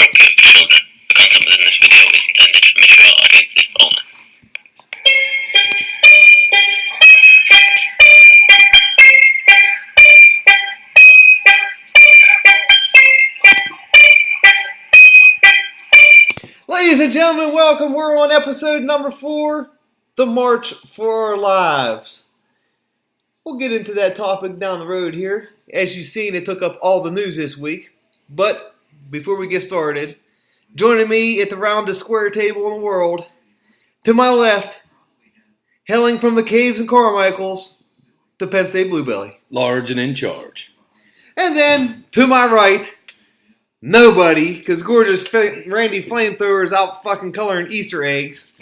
inappropriate for children. The content within this video is intended for mature audiences only. Ladies and gentlemen, welcome. We're on episode number 4, The March for Our Lives. We'll get into that topic down the road here. As you've seen, it took up all the news this week. But before we get started, joining me at the roundest square table in the world, to my left, hailing from the caves in Carmichael's, the Penn State Bluebelly. Large and in charge. And then, to my right, nobody, because gorgeous Randy Flamethrower is out fucking coloring Easter eggs.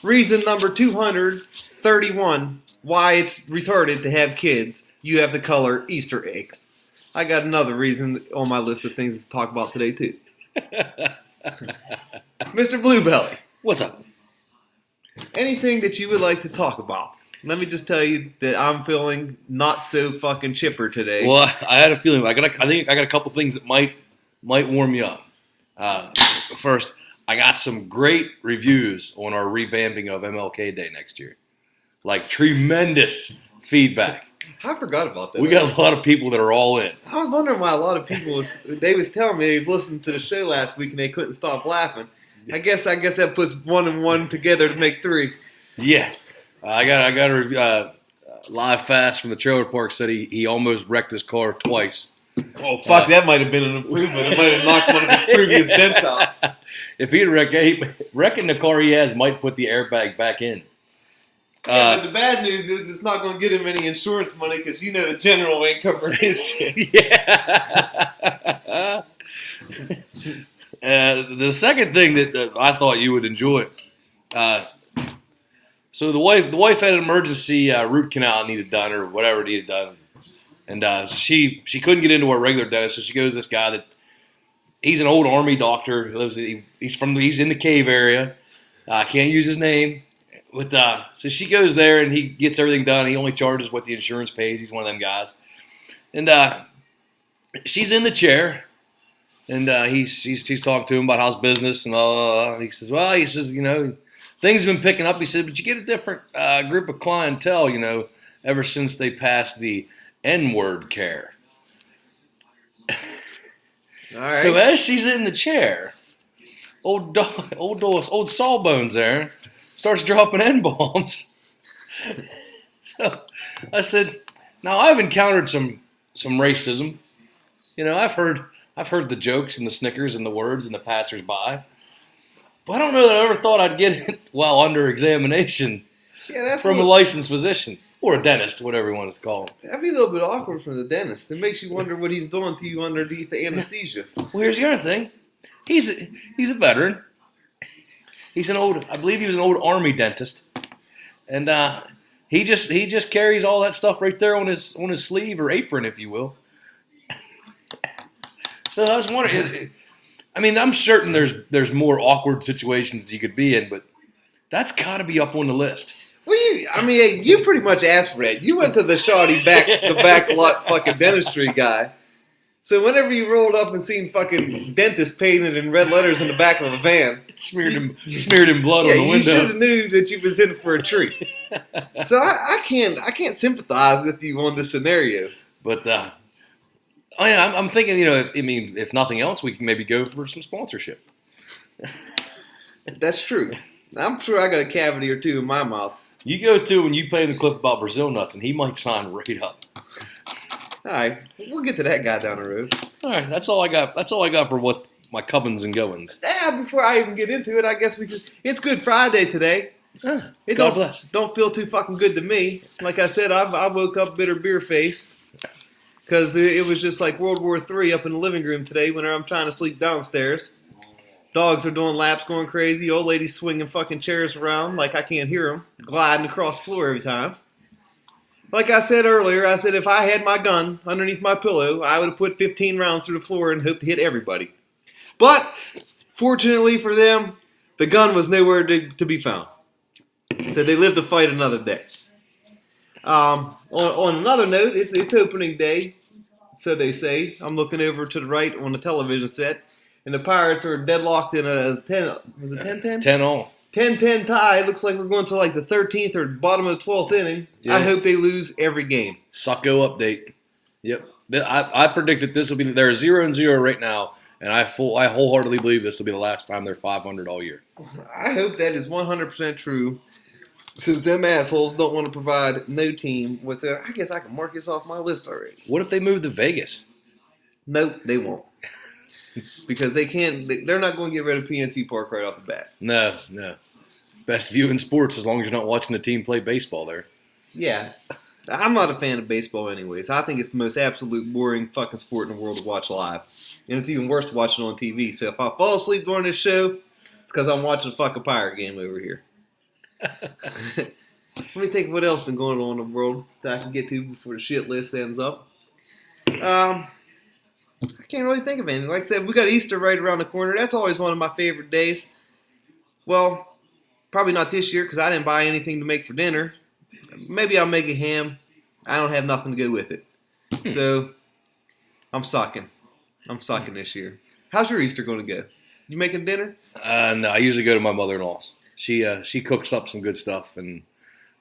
Reason number 231 why it's retarded to have kids. You have to color Easter eggs. I got another reason on my list of things to talk about today, too. Mr. Bluebelly. What's up? Anything that you would like to talk about? Let me just tell you that I'm feeling not so fucking chipper today. Well, I had a feeling. I think I got a couple things that might warm you up. First, I got some great reviews on our revamping of MLK Day next year. Like, tremendous feedback. I forgot about that. We got a lot of people that are all in. I was wondering why a lot of people they was telling me they was listening to the show last week and they couldn't stop laughing. I guess that puts one and one together to make 3. Yeah. I got a live fast from the trailer park said he almost wrecked his car twice. Oh, fuck, that might have been an improvement. It might have knocked one of his previous dents out. If he'd wrecking the car he has might put the airbag back in. Yeah, but the bad news is it's not going to get him any insurance money because you know the general ain't covering his shit. Yeah. The second thing that I thought you would enjoy. So the wife had an emergency root canal needed done or whatever needed done. And so she couldn't get into a regular dentist, so she goes to this guy that he's an old army doctor. He's in the cave area. I can't use his name, but so she goes there and he gets everything done. He only charges what the insurance pays. He's one of them guys, and she's in the chair, and he's talking to him about how's business and he says, things have been picking up. He said, but you get a different group of clientele, ever since they passed the N-word care. All right. So as she's in the chair, old Sawbones there starts dropping N-bombs. So I said, now I've encountered some racism. I've heard the jokes and the snickers and the words and the passersby. But I don't know that I ever thought I'd get it while under examination from a licensed physician. Or a dentist, whatever you want to call him. That'd be a little bit awkward for the dentist. It makes you wonder what he's doing to you underneath the anesthesia. Well, here's the other thing. He's a veteran. I believe he was an old army dentist. And he just carries all that stuff right there on his sleeve or apron, if you will. So I was wondering, I'm certain there's more awkward situations you could be in, but that's got to be up on the list. Well, you pretty much asked for that. You went to the shoddy back lot fucking dentistry guy. So whenever you rolled up and seen fucking dentist painted in red letters in the back of a van, smeared in blood on the window. You should have knew that you was in for a treat. So I can't sympathize with you on this scenario. But I'm thinking, if nothing else, we can maybe go for some sponsorship. That's true. I'm sure I got a cavity or two in my mouth. You go to when you play in the clip about Brazil nuts, and he might sign right up. All right, we'll get to that guy down the road. All right, that's all I got. That's all I got for what my cubbins and goings. Before I even get into it, I guess it's Good Friday today. God bless. Don't feel too fucking good to me. Like I said, I woke up bitter beer faced because it was just like World War III up in the living room today when I'm trying to sleep downstairs. Dogs are doing laps, going crazy. Old ladies swinging fucking chairs around like I can't hear them, gliding across the floor every time. Like I said earlier, if I had my gun underneath my pillow, I would have put 15 rounds through the floor and hoped to hit everybody. But, fortunately for them, the gun was nowhere to be found. So they lived to fight another day. On another note, it's opening day, so they say. I'm looking over to the right on the television set. and the Pirates are deadlocked in a 10. Was it 10-10? 10-all. 10-10 tie. It looks like we're going to like the 13th or bottom of the 12th inning. Yeah. I hope they lose every game. Sucko update. Yep. I predict that this will be. They're 0-0 right now, and I wholeheartedly believe this will be the last time they're 500 all year. I hope that is 100% true. Since them assholes don't want to provide no team whatsoever, I guess I can mark this off my list already. What if they move to Vegas? Nope, they won't. Because they can't. They're not going to get rid of PNC Park right off the bat. No. Best view in sports as long as you're not watching the team play baseball there. Yeah. I'm not a fan of baseball anyways. I think it's the most absolute boring fucking sport in the world to watch live. And it's even worse watching on TV. So if I fall asleep during this show, it's because I'm watching a fucking Pirate game over here. Let me think of what else been going on in the world that I can get to before the shit list ends up. I can't really think of anything. Like I said, we got Easter right around the corner. That's always one of my favorite days. Well, probably not this year because I didn't buy anything to make for dinner. Maybe I'll make a ham. I don't have nothing to go with it. So, I'm sucking. I'm sucking this year. How's your Easter going to go? You making dinner? No, I usually go to my mother-in-law's. She cooks up some good stuff, and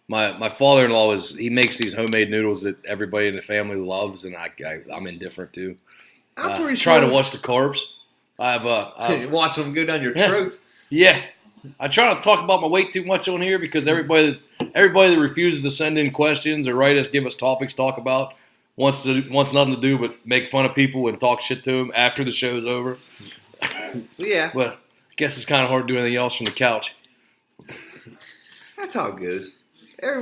my father-in-law he makes these homemade noodles that everybody in the family loves, and I'm indifferent to. I'm pretty trying sure. to watch the carbs. I've watch them go down your throat. Yeah, I try not to talk about my weight too much on here because everybody that refuses to send in questions or write us, give us topics to talk about wants nothing to do but make fun of people and talk shit to them after the show's over. Yeah, But I guess it's kind of hard to do anything else from the couch. that's how it goes. No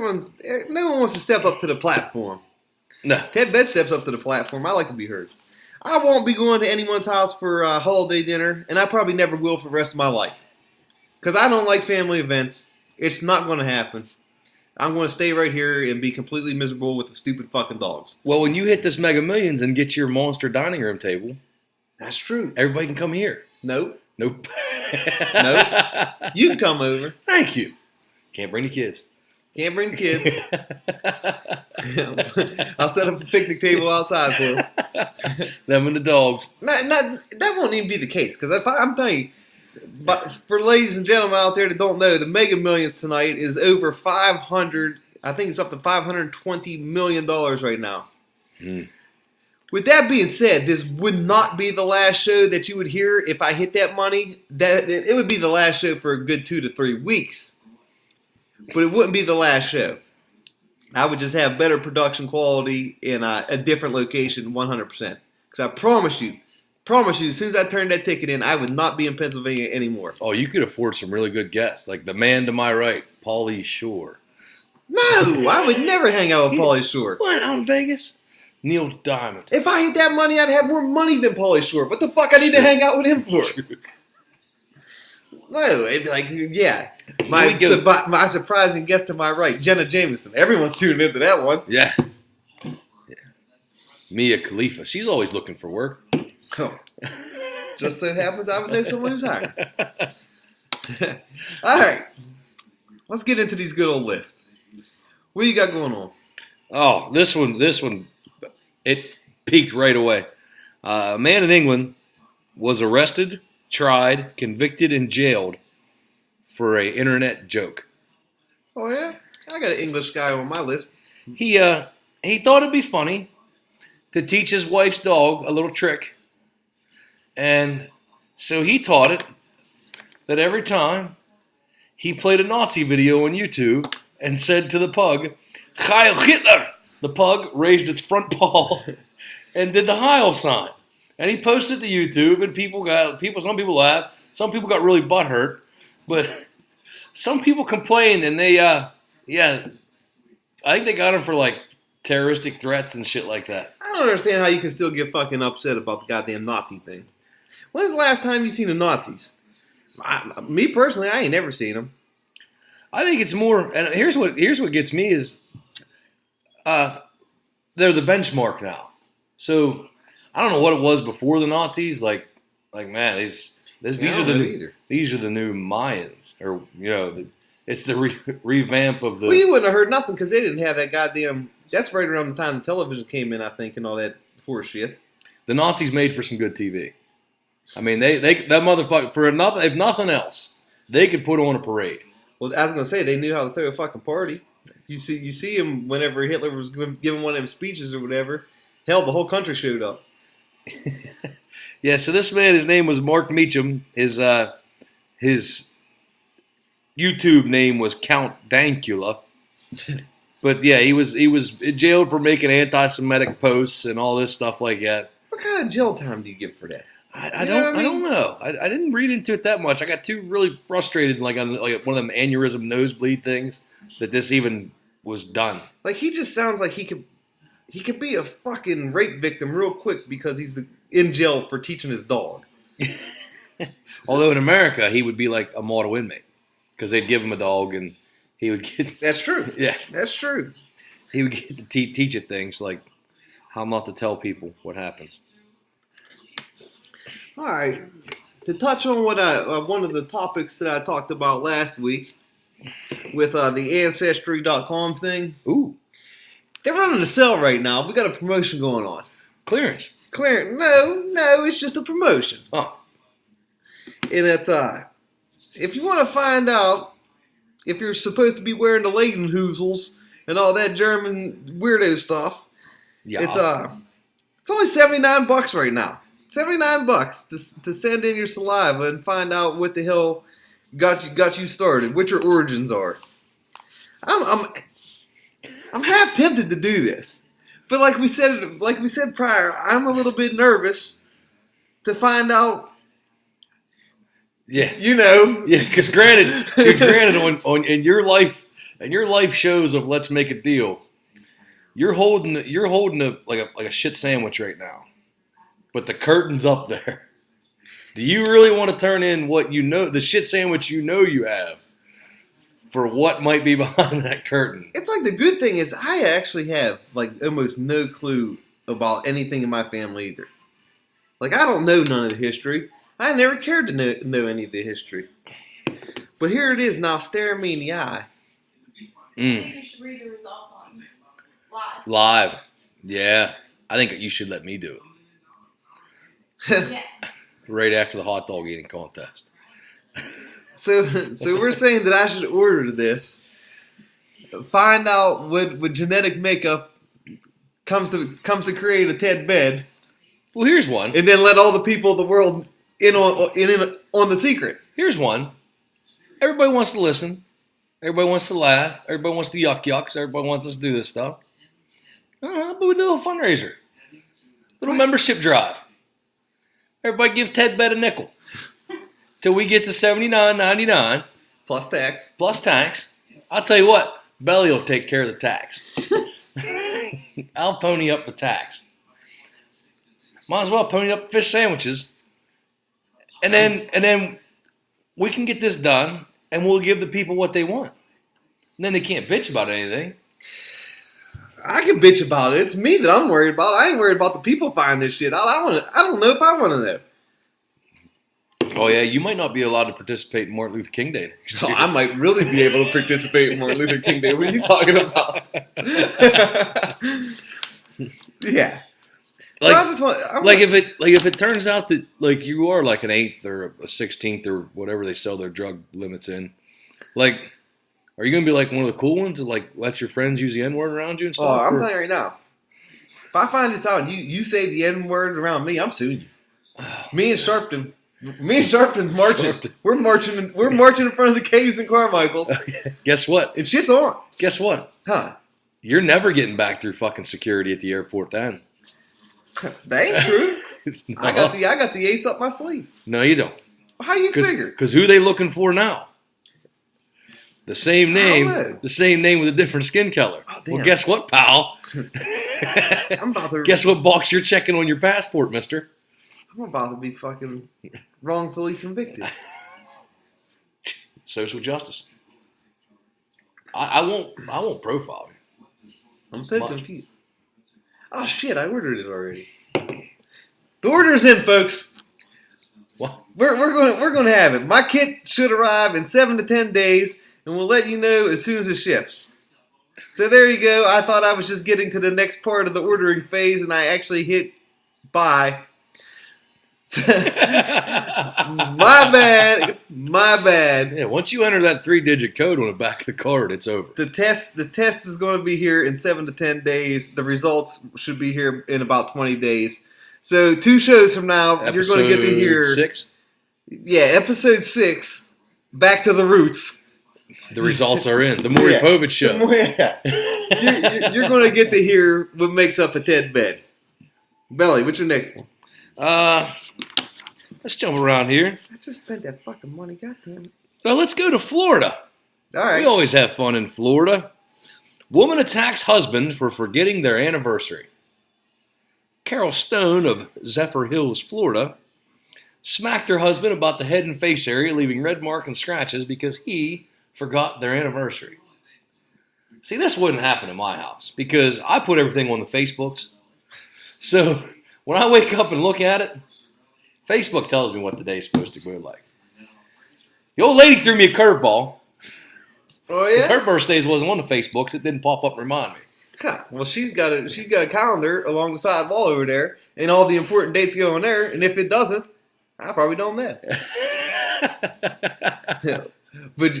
one wants to step up to the platform. No. Ted Bed steps up to the platform. I like to be heard. I won't be going to anyone's house for holiday dinner, and I probably never will for the rest of my life. Because I don't like family events. It's not going to happen. I'm going to stay right here and be completely miserable with the stupid fucking dogs. Well, when you hit this Mega Millions and get your monster dining room table, That's true. everybody can come here. Nope. Nope. Nope. You can come over. Thank you. Can't bring the kids. Can't bring the kids. I'll set up a picnic table outside for them. Them and the dogs. That won't even be the case. Because I'm telling you, but for ladies and gentlemen out there that don't know, the Mega Millions tonight is over 500. I think it's up to $520 million right now. Mm. With that being said, this would not be the last show that you would hear if I hit that money. It would be the last show for a good 2 to 3 weeks. But it wouldn't be the last show. I would just have better production quality in a different location 100%. Because I promise you, as soon as I turned that ticket in, I would not be in Pennsylvania anymore. Oh, you could afford some really good guests. Like the man to my right, Pauly Shore. No, I would never hang out with Pauly Shore. What, out in Vegas? Neil Diamond. If I hit that money, I'd have more money than Pauly Shore. What the fuck I need to hang out with him for? No, it'd be like, yeah. My surprising guest to my right, Jenna Jameson. Everyone's tuning into that one. Yeah. Mia Khalifa. She's always looking for work. Oh. Just so happens I would know someone who's hiring. All right. Let's get into these good old lists. What you got going on? Oh, this one, it peaked right away. A man in England was arrested, tried, convicted, and jailed for an internet joke. Oh, yeah? I got an English guy on my list. He thought it'd be funny to teach his wife's dog a little trick. And so he taught it that every time he played a Nazi video on YouTube and said to the pug, Heil Hitler, the pug raised its front paw and did the Heil sign. And he posted to YouTube, and some people laughed, some people got really butthurt, but some people complained, and they, I think they got him for like terroristic threats and shit like that. I don't understand how you can still get fucking upset about the goddamn Nazi thing. When's the last time you seen the Nazis? Me personally, I ain't never seen them. I think it's more, and here's what gets me is, they're the benchmark now. So I don't know what it was before the Nazis. Like man, these are the new Mayans, or it's the revamp of the. Well, you wouldn't have heard nothing because they didn't have that goddamn. That's right around the time the television came in, I think, and all that horse shit. The Nazis made for some good TV. I mean, that motherfucker, if nothing else, they could put on a parade. Well, I was gonna say they knew how to throw a fucking party. You see him whenever Hitler was giving one of them speeches or whatever. Hell, the whole country showed up. Yeah, so this man, his name was Mark Meacham. His YouTube name was Count Dankula. But yeah, he was jailed for making anti-Semitic posts and all this stuff like that. What kind of jail time do you get for that? I don't know. I didn't read into it that much. I got too really frustrated, like on one of them aneurysm nosebleed things, that this even was done. Like he just sounds like he could be a fucking rape victim real quick because he's in jail for teaching his dog. Although in America he would be like a model inmate because they'd give him a dog and he would get. That's true. Yeah, that's true. He would get to teach it things like how not to tell people what happens. All right, to touch on what one of the topics that I talked about last week with the Ancestry.com thing. Ooh, they're running a sale right now. We got a promotion going on. Clearance. No, it's just a promotion. Oh, and it's if you want to find out if you're supposed to be wearing the Lederhosels and all that German weirdo stuff, yeah, it's only $79 right now. $79 to send in your saliva and find out what the hell got you started, what your origins are. I'm half tempted to do this, but like we said prior, I'm a little bit nervous to find out. Yeah, yeah, because granted, on in your life shows of Let's Make a Deal, you're holding a shit sandwich right now. But the curtain's up there. Do you really want to turn in what you know, the shit sandwich you have, for what might be behind that curtain? It's like the good thing is I actually have like almost no clue about anything in my family either. Like I don't know none of the history. I never cared to know any of the history. But here it is now staring me in the eye. I think you should read the results on live. Live. Yeah. I think you should let me do it. Yes. Right after the hot dog eating contest. So we're saying that I should order this, find out what genetic makeup comes to create a Ted bed. Well, here's one. And then let all the people of the world in on the secret. Here's one. Everybody wants to listen. Everybody wants to laugh. Everybody wants to yucks. Everybody wants us to do this stuff. But we do a fundraiser. Little membership drive. Everybody give Ted Bet a nickel. Till we get to $79.99. Plus tax. Plus tax. I'll tell you what, Belly will take care of the tax. I'll pony up the tax. Might as well pony up fish sandwiches. And then we can get this done and we'll give the people what they want. And then they can't bitch about anything. I can bitch about it. It's me that I'm worried about. I ain't worried about the people buying this shit. I don't know if I want to know. Oh yeah, you might not be allowed to participate in Martin Luther King Day. Oh, I might really be able to participate in Martin Luther King Day. What are you talking about? Yeah. If it turns out that like you are like an 8th or a 16th or whatever they sell their drug limits in, like. Are you going to be like one of the cool ones that like let your friends use the N-word around you and stuff? Oh, I'm telling you right now. If I find this out and you say the N-word around me, I'm suing you. Me and Sharpton's marching. We're marching in front of the caves in Carmichael's. Guess what? And shit's on. Guess what? Huh. You're never getting back through fucking security at the airport then. That ain't true. No. I got the ace up my sleeve. No, you don't. How you figure? Because who they looking for now? The same name with a different skin color. Oh, damn. Well, guess what, pal? I'm about to. Guess what box you're checking on your passport, mister? I'm about to be fucking wrongfully convicted. Social justice. I won't profile you. I'm so confused. Oh shit! I ordered it already. The order's in, folks. What? We're going to have it. My kit should arrive in 7 to 10 days. And we'll let you know as soon as it ships. So there you go. I thought I was just getting to the next part of the ordering phase, and I actually hit buy. My bad. My bad. Yeah, once you enter that 3-digit code on the back of the card, it's over. The test is going to be here in 7 to 10 days. The results should be here in about 20 days. So 2 shows from now, you're going to get to hear 6? Yeah, episode 6. Back to the roots. The results are in. The Maury Povich show. You're going to get to hear what makes up a Ted bed. Belly, what's your next one? Let's jump around here. I just spent that fucking money. Goddamn it. Well, let's go to Florida. All right. We always have fun in Florida. Woman attacks husband for forgetting their anniversary. Carol Stone of Zephyr Hills, Florida, smacked her husband about the head and face area, leaving red marks and scratches because he forgot their anniversary. See, this wouldn't happen in my house because I put everything on the Facebooks. So when I wake up and look at it, Facebook tells me what the day is supposed to go like. The old lady threw me a curveball. Oh Because yeah. her birthdays wasn't on the Facebooks. It didn't pop up and remind me. Huh. Well, she's got a calendar along the side wall over there, and all the important dates go in there. And if it doesn't, I probably don't know. But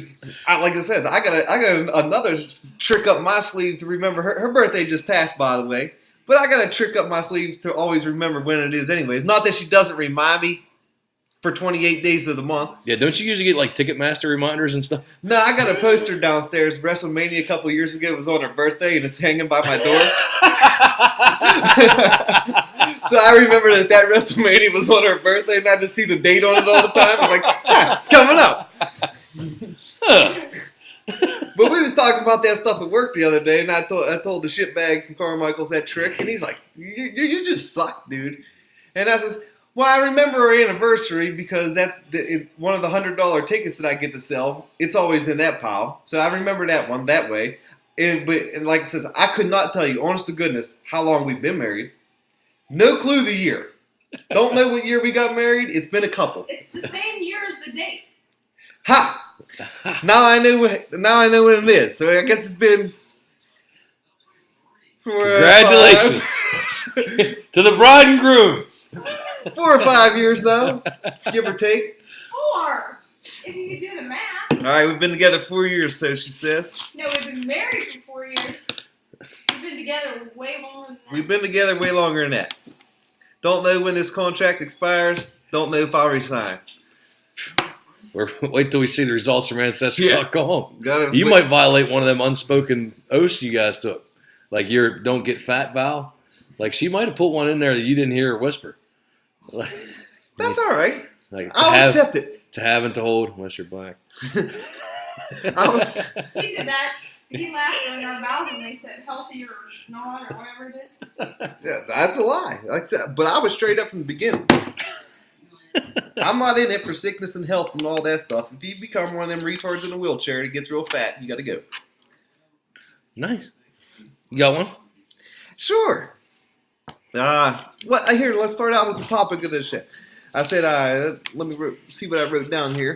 like I said, I got another trick up my sleeve to remember her birthday just passed, by the way. But I got a trick up my sleeves to always remember when it is anyways. Not that she doesn't remind me for 28 days of the month. Yeah, don't you usually get like Ticketmaster reminders and stuff? No, I got a poster downstairs. WrestleMania a couple years ago was on her birthday, and it's hanging by my door. So I remember that WrestleMania was on her birthday, and I just see the date on it all the time. I'm like, it's coming up. But we was talking about that stuff at work the other day, and I told the shitbag from Carmichael's that trick, and he's like, you just suck, dude. And I says, well, I remember our anniversary because that's one of the $100 tickets that I get to sell. It's always in that pile. So I remember that one that way. And like it says, I could not tell you, honest to goodness, how long we've been married. No clue the year. Don't know what year we got married. It's been a couple. It's the same year as the date. Ha! Now I know when it is. So I guess it's been. Congratulations to the bride and groom. 4 or 5 years now, give or take. 4, if you could do the math. All right, we've been together 4 years, so she says. No, we've been married for 4 years. We've been together way longer than that. We've been together way longer than that. Don't know when this contract expires. Don't know if I'll resign. Wait till we see the results from Ancestry.com. You might violate one of them unspoken oaths you guys took. Like your don't get fat vow. Like she might have put one in there that you didn't hear her whisper. That's all right. Like I'll accept it. To have and to hold, unless you're black. He did that. He laughed during our vows when they said healthy or not or whatever it is. Yeah, that's a lie. Like I said, but I was straight up from the beginning. I'm not in it for sickness and health and all that stuff. If you become one of them retards in a wheelchair that gets real fat, you got to go. Nice. You got one? Sure. Let's start out with the topic of this shit. I said, let me see what I wrote down here.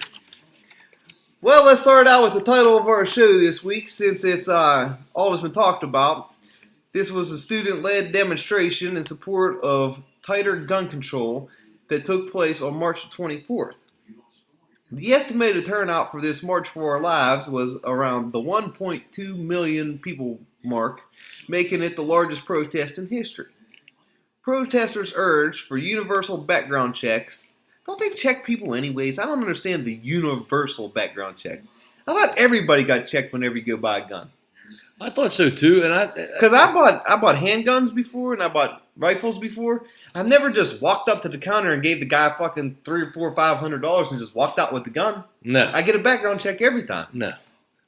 Well, let's start out with the title of our show this week, since it's all that's been talked about. This was a student-led demonstration in support of tighter gun control that took place on March 24th. The estimated turnout for this March for Our Lives was around the 1.2 million people mark, making it the largest protest in history. Protesters urged for universal background checks. Don't they check people anyways? I don't understand the universal background check. I thought everybody got checked whenever you go buy a gun. I thought so too, and because I bought handguns before and I bought rifles before. I've never just walked up to the counter and gave the guy fucking $300 or $400 and just walked out with the gun. No, I get a background check every time. No,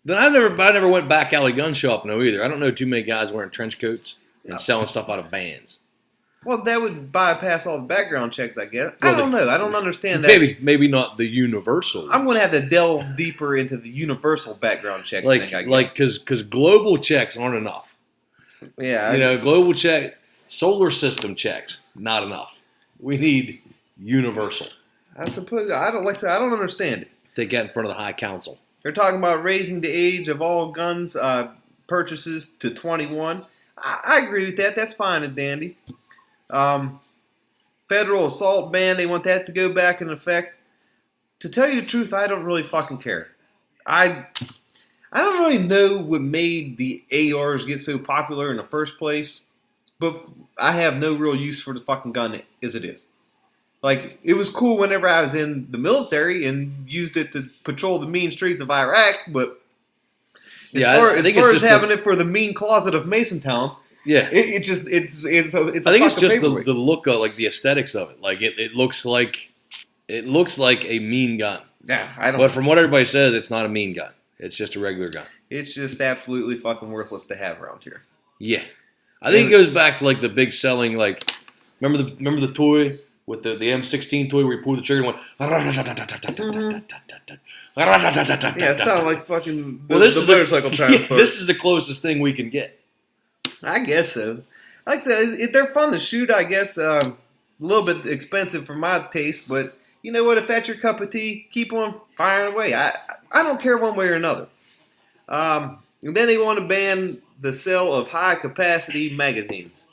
but I never went back alley gun shopping though either. I don't know too many guys wearing trench coats and selling stuff out of vans. Well, that would bypass all the background checks, I guess. Well, I don't know. I don't understand that. Maybe not the universal. I'm going to have to delve deeper into the universal background check thing, I guess. Because global checks aren't enough. Yeah. Global check, solar system checks, not enough. We need universal. I suppose. I don't understand it. Take that in front of the High Council. They're talking about raising the age of all guns purchases to 21. I agree with that. That's fine and dandy. The federal assault ban, they want that to go back in effect. To tell you the truth, I don't really fucking care. I don't really know what made the ARs get so popular in the first place, but I have no real use for the fucking gun as it is. Like, it was cool whenever I was in the military and used it to patrol the mean streets of Iraq, but as far as having it for the mean closet of Masontown, yeah, it's a I think it's just paperweight. the look of, like, the aesthetics of it. Like, it looks like a mean gun. Yeah, I don't. But from what everybody says, it's not a mean gun. It's just a regular gun. It's just absolutely fucking worthless to have around here. Yeah, I think it goes back to, like, the big selling. Like, remember the toy with the M16 toy where you pull the trigger and went. Yeah, it sounded like fucking the motorcycle transport. This is the closest thing we can get. I guess so. Like I said, they're fun to shoot. I guess a little bit expensive for my taste, but you know what? If that's your cup of tea, keep on firing away. I don't care one way or another. And then they want to ban the sale of high-capacity magazines.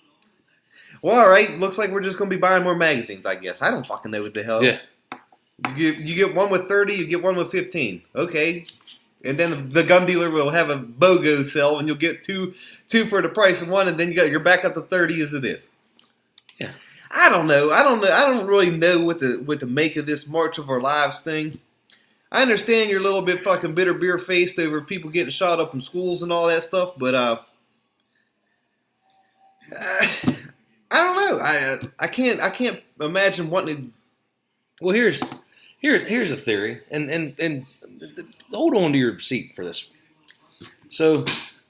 Well, all right. Looks like we're just going to be buying more magazines, I guess. I don't fucking know what the hell. Yeah. You get one with 30, you get one with 15. Okay. And then the gun dealer will have a BOGO sale, and you'll get two for the price of one, and then you're back up to 30 as it is. Yeah. I don't know. I don't really know what to make of this March of Our Lives thing. I understand you're a little bit fucking bitter beer faced over people getting shot up in schools and all that stuff, but I don't know. I can't imagine wanting to. Well, here's a theory, and hold on to your seat for this. So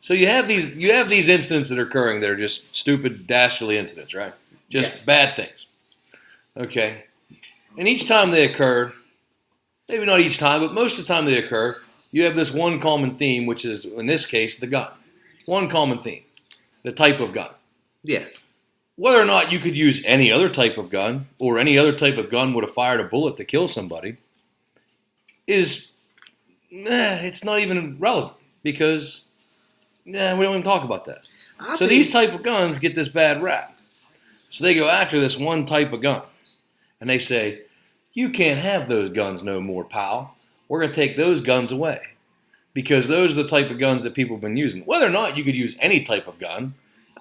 you have these incidents that are occurring that are just stupid, dastardly incidents, right? Just bad things. Okay, and each time they occur, maybe not each time, but most of the time they occur, you have this one common theme, which is in this case the gun. One common theme, the type of gun. Yes. Whether or not you could use any other type of gun, or any other type of gun would have fired a bullet to kill somebody, it's not even relevant, because we don't even talk about that. So these type of guns get this bad rap. So they go after this one type of gun, and they say, you can't have those guns no more, pal. We're going to take those guns away, because those are the type of guns that people have been using. Whether or not you could use any type of gun,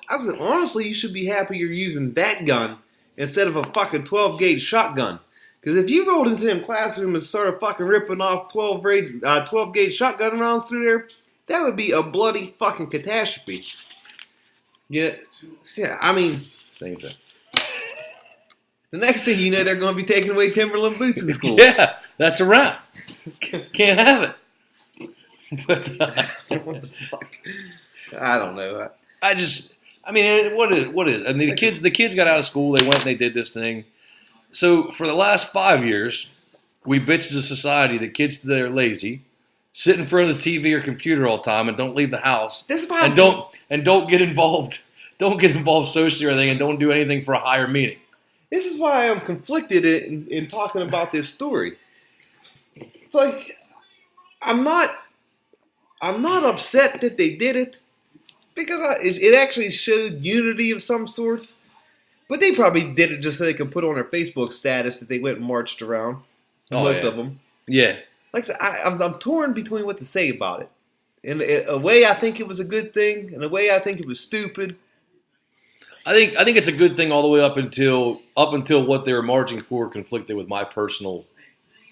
I said, honestly, you should be happy you're using that gun instead of a fucking 12-gauge shotgun. Because if you rolled into them classroom and started fucking ripping off 12-gauge shotgun rounds through there, that would be a bloody fucking catastrophe. Yeah, I mean, same thing. The next thing you know, they're going to be taking away Timberland boots in schools. Yeah, that's a wrap. Can't have it. But what the fuck? I don't know. What is? I mean, the kids got out of school. They went and they did this thing. So for the last 5 years, we bitched as a society that kids today are lazy, sit in front of the TV or computer all the time, and don't leave the house. And don't get involved. Don't get involved socially or anything, and don't do anything for a higher meaning. This is why I'm conflicted in talking about this story. It's like I'm not upset that they did it, because it actually showed unity of some sorts. But they probably did it just so they can put on their Facebook status that they went and marched around. Most of them. Yeah. Like I said, I'm torn between what to say about it. In a way, I think it was a good thing. In a way, I think it was stupid. I think it's a good thing all the way up until what they were marching for conflicted with my personal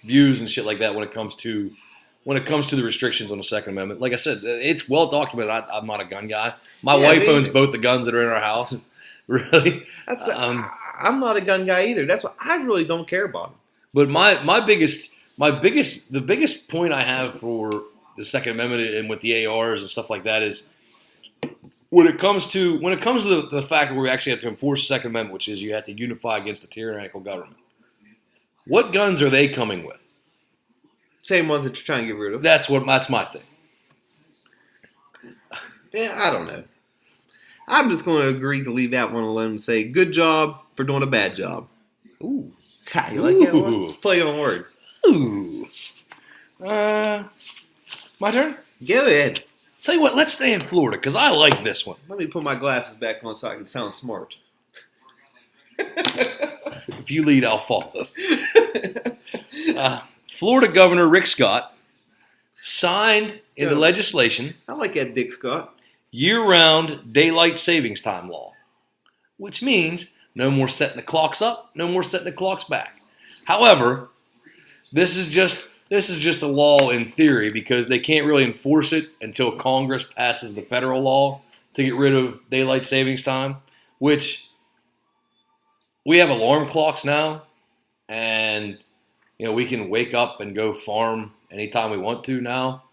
views and shit like that when it comes to the restrictions on the Second Amendment. Like I said, it's well documented. I'm not a gun guy. My wife owns both the guns that are in our house. Really? I'm not a gun guy either. That's why I really don't care about them. But the biggest point I have for the Second Amendment and with the ARs and stuff like that is when it comes to the fact that we actually have to enforce the Second Amendment, which is you have to unify against a tyrannical government. What guns are they coming with? Same ones that you're trying to get rid of. That's my thing. Yeah, I don't know. I'm just going to agree to leave that one alone and say, good job for doing a bad job. Ooh. Ha, you like that one? Play on words. Ooh. My turn? Go ahead. Tell you what, let's stay in Florida, because I like this one. Let me put my glasses back on so I can sound smart. If you lead, I'll follow. Florida Governor Rick Scott signed into legislation I like that Dick Scott. year-round daylight savings time law, which means no more setting the clocks up, no more setting the clocks back. However, this is just a law in theory because they can't really enforce it until Congress passes the federal law to get rid of daylight savings time, which we have alarm clocks now, and we can wake up and go farm anytime we want to now.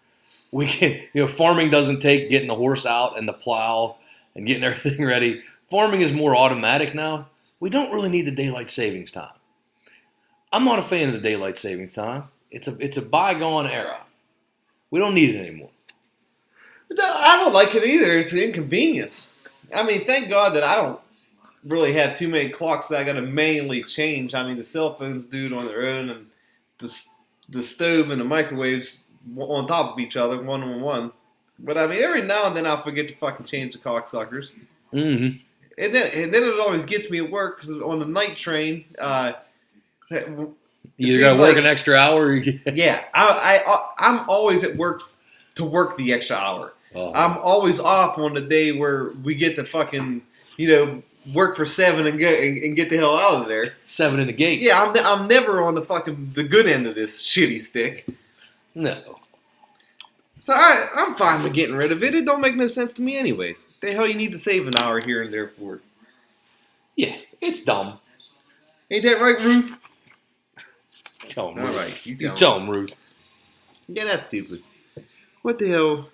We can, farming doesn't take getting the horse out and the plow and getting everything ready. Farming is more automatic now. We don't really need the daylight savings time. I'm not a fan of the daylight savings time. It's a bygone era. We don't need it anymore. No, I don't like it either. It's an inconvenience. I mean, thank God that I don't really have too many clocks that I got to manually change. I mean, the cell phones do it on their own, and the stove and the microwaves on top of each other, one on one. But I mean, every now and then I'll forget to fucking change the cocksuckers. Mm-hmm. And then it always gets me at work because on the night train, you either got to work an extra hour or you get... Yeah, I'm always at work to work the extra hour. Oh. I'm always off on the day where we get to fucking, work for 7 and go and get the hell out of there. 7 in the gate. Yeah, I'm never on the good end of this shitty stick. No. So I'm fine with getting rid of it. It don't make no sense to me anyways. The hell you need to save an hour here and there for? Yeah, it's dumb. Ain't that right, Ruth? Tell him, All Ruth. right, you Tell him, Ruth. Yeah, that's stupid. What the hell?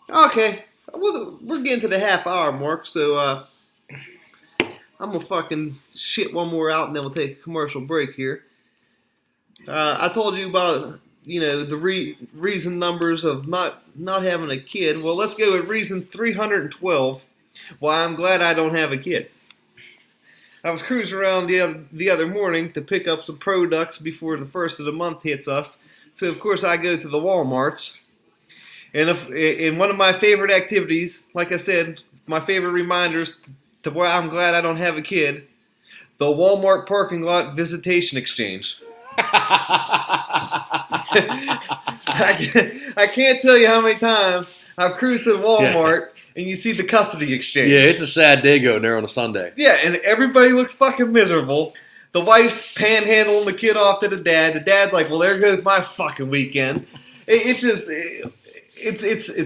Okay, we're getting to the half hour mark, so I'm gonna fucking shit one more out and then we'll take a commercial break here. I told you about the reason numbers of not having a kid. Well, let's go with reason 312. Why I'm glad I don't have a kid. I was cruising around the other morning to pick up some products before the first of the month hits us. So of course I go to the Walmarts. And in one of my favorite activities, like I said, my favorite reminders to why I'm glad I don't have a kid, the Walmart parking lot visitation exchange. I can't tell you how many times I've cruised to the Walmart and you see the custody exchange. Yeah, it's a sad day going there on a Sunday. Yeah, and everybody looks fucking miserable. The wife's panhandling the kid off to the dad. The dad's like, well, there goes my fucking weekend. It's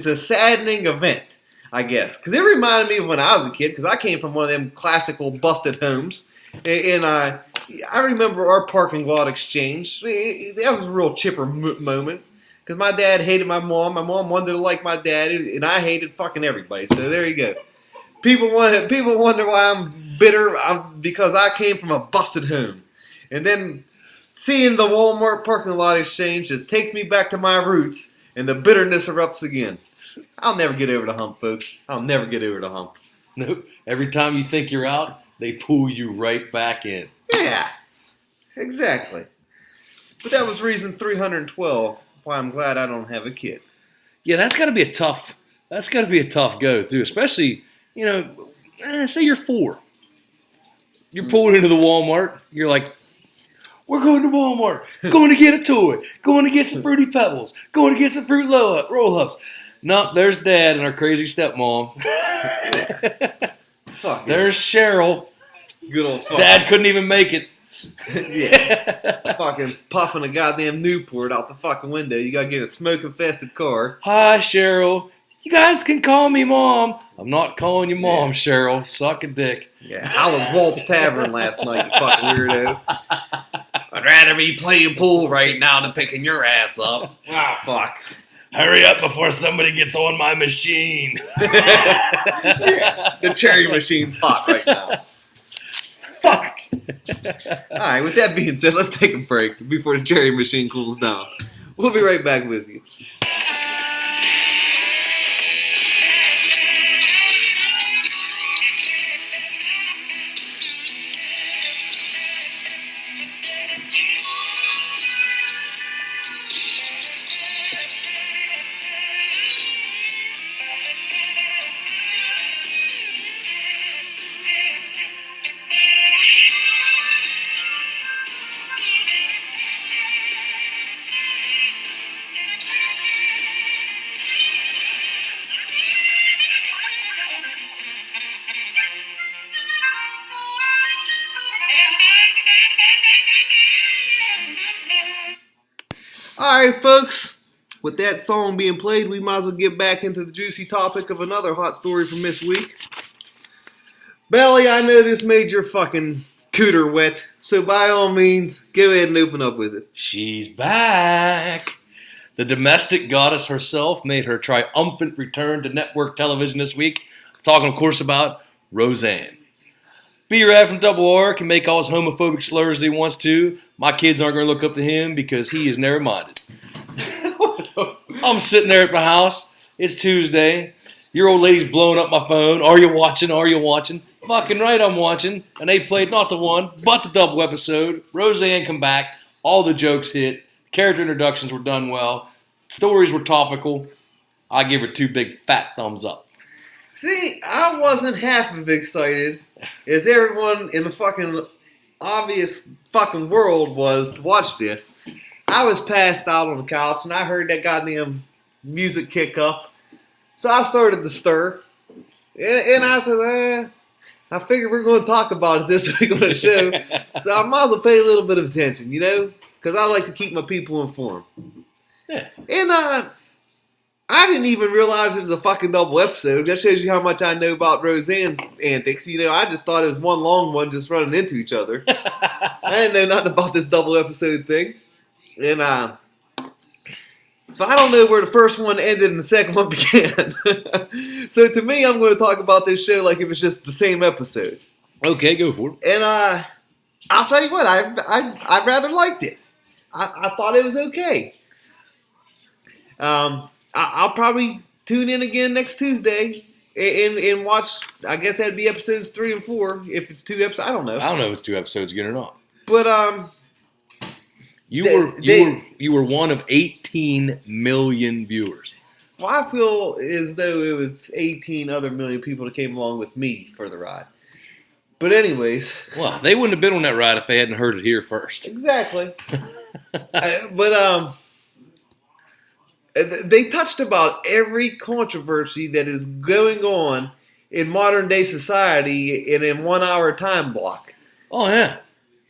a saddening event, I guess. Because it reminded me of when I was a kid, because I came from one of them classical busted homes. And I remember our parking lot exchange. That was a real chipper moment. Because my dad hated my mom. My mom wanted to like my dad. And I hated fucking everybody. So there you go. People wonder why I'm bitter because I came from a busted home. And then seeing the Walmart parking lot exchange just takes me back to my roots. And the bitterness erupts again. I'll never get over the hump, folks. I'll never get over the hump. Nope. Every time you think you're out, they pull you right back in. Yeah, exactly. But that was reason 312 why I'm glad I don't have a kid. Yeah, that's got to be a tough go too. Especially, say you're 4. You're pulling into the Walmart. You're like, we're going to Walmart. Going to get a toy. Going to get some Fruity Pebbles. Going to get some Fruit Roll-Ups. Nope, there's Dad and our crazy stepmom. Fuck. There's Cheryl. Good old fuck. Dad couldn't even make it. Yeah. Fucking puffing a goddamn Newport out the fucking window. You gotta get in a smoke-infested car. Hi, Cheryl. You guys can call me Mom. I'm not calling you Mom, Cheryl. Suck a dick. Yeah, I was Walt's Tavern last night, you fucking weirdo. I'd rather be playing pool right now than picking your ass up. Ah, fuck. Hurry up before somebody gets on my machine. Yeah, the cherry machine's hot right now. Fuck. Alright, with that being said, let's take a break before the cherry machine cools down. We'll be right back with you. Alright, folks. With that song being played, we might as well get back into the juicy topic of another hot story from this week. Belly, I know this made your fucking cooter wet, so by all means, go ahead and open up with it. She's back. The domestic goddess herself made her triumphant return to network television this week. I'm talking, of course, about Roseanne. B-Rad from Double R can make all his homophobic slurs that he wants to. My kids aren't going to look up to him because he is narrow-minded. I'm sitting there at my house. It's Tuesday. Your old lady's blowing up my phone. Are you watching? Are you watching? Fucking right, I'm watching. And they played not the one, but the double episode. Roseanne come back. All the jokes hit. Character introductions were done well. Stories were topical. I give her 2 big fat thumbs up. See, I wasn't half as excited as everyone in the fucking obvious fucking world was to watch this. I was passed out on the couch and I heard that goddamn music kick up. So I started to stir. And I said, I figured we're going to talk about it this week on the show. So I might as well pay a little bit of attention, you know? Because I like to keep my people informed. Yeah. And I didn't even realize it was a fucking double episode. That shows you how much I know about Roseanne's antics. You know, I just thought it was one long one just running into each other. I didn't know nothing about this double episode thing. And so I don't know where the first one ended and the second one began. So to me, I'm going to talk about this show like it was just the same episode. Okay, go for it. And I'll tell you what, I rather liked it. I thought it was okay. I'll probably tune in again next Tuesday and watch. I guess that'd be episodes 3 and 4 if it's 2 episodes. I don't know. I don't know if it's 2 episodes again or not. But you were one of 18 million viewers. Well, I feel as though it was 18 other million people that came along with me for the ride. But anyways. Well, they wouldn't have been on that ride if they hadn't heard it here first. Exactly. But they touched about every controversy that is going on in modern day society in 1 hour time block. Oh, yeah.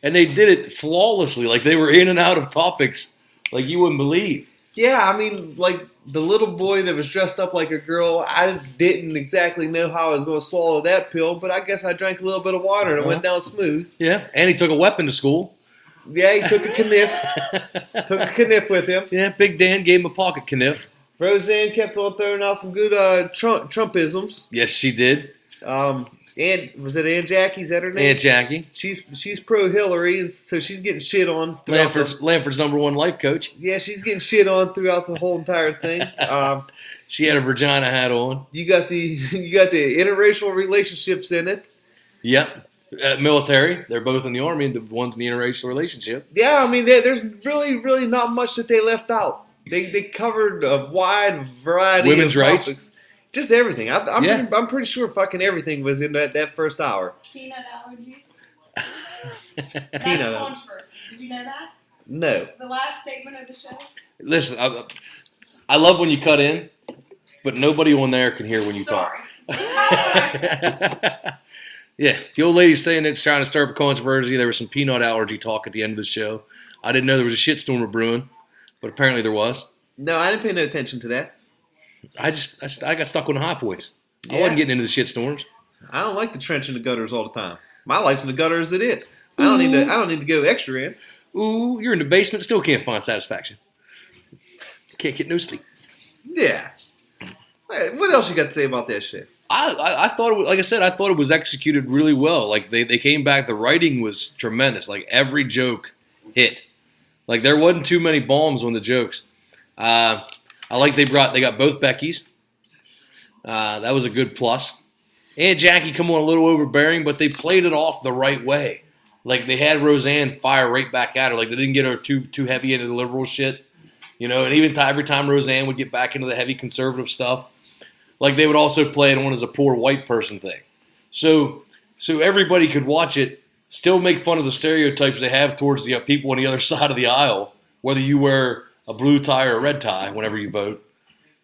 And they did it flawlessly. Like, they were in and out of topics like you wouldn't believe. Yeah, I mean, like, the little boy that was dressed up like a girl, I didn't exactly know how I was going to swallow that pill, but I guess I drank a little bit of water and it went down smooth. Yeah, and he took a weapon to school. Yeah, he took a kniff. Took a kniff with him. Yeah, Big Dan gave him a pocket kniff. Roseanne kept on throwing out some good Trumpisms. Yes, she did. And was it Aunt Jackie? Is that her name? Aunt Jackie. She's pro Hillary, and so she's getting shit on. Lanford's #1 life coach. Yeah, she's getting shit on throughout the whole entire thing. She had a vagina hat on. You got the interracial relationships in it. Yep. Military. They're both in the Army, and the one's in the interracial relationship. Yeah, I mean, there's really not much that they left out. They covered a wide variety Women's of rights. topics. Just everything. I'm pretty sure fucking everything was in that first hour. Peanut allergies. Peanut That's allergies. controversy. Did you know that? No. The last statement of the show? Listen, I love when you cut in, but nobody on there can hear when you Sorry. talk. Yeah, the old lady's saying it's trying to stir up a controversy. There was some peanut allergy talk at the end of the show. I didn't know there was a shitstorm brewing, but apparently there was. No, I didn't pay no attention to that. I got stuck on the high points. Yeah. I wasn't getting into the shitstorms. I don't like the trench in the gutters all the time. My life's in the gutter as it is. I don't need to go extra in. Ooh, you're in the basement, still can't find satisfaction. Can't get no sleep. Yeah. Hey, what else you got to say about that shit? I thought it was, like I said, I thought it was executed really well. Like they came back, the writing was tremendous. Like every joke hit. Like there wasn't too many bombs on the jokes. I like they got both Beckys. That was a good plus. And Jackie come on a little overbearing, but they played it off the right way. Like they had Roseanne fire right back at her. Like they didn't get her too heavy into the liberal shit, you know. And even every time Roseanne would get back into the heavy conservative stuff, like they would also play it on as a poor white person thing. So everybody could watch it, still make fun of the stereotypes they have towards the people on the other side of the aisle, whether you wear a blue tie or a red tie whenever you vote.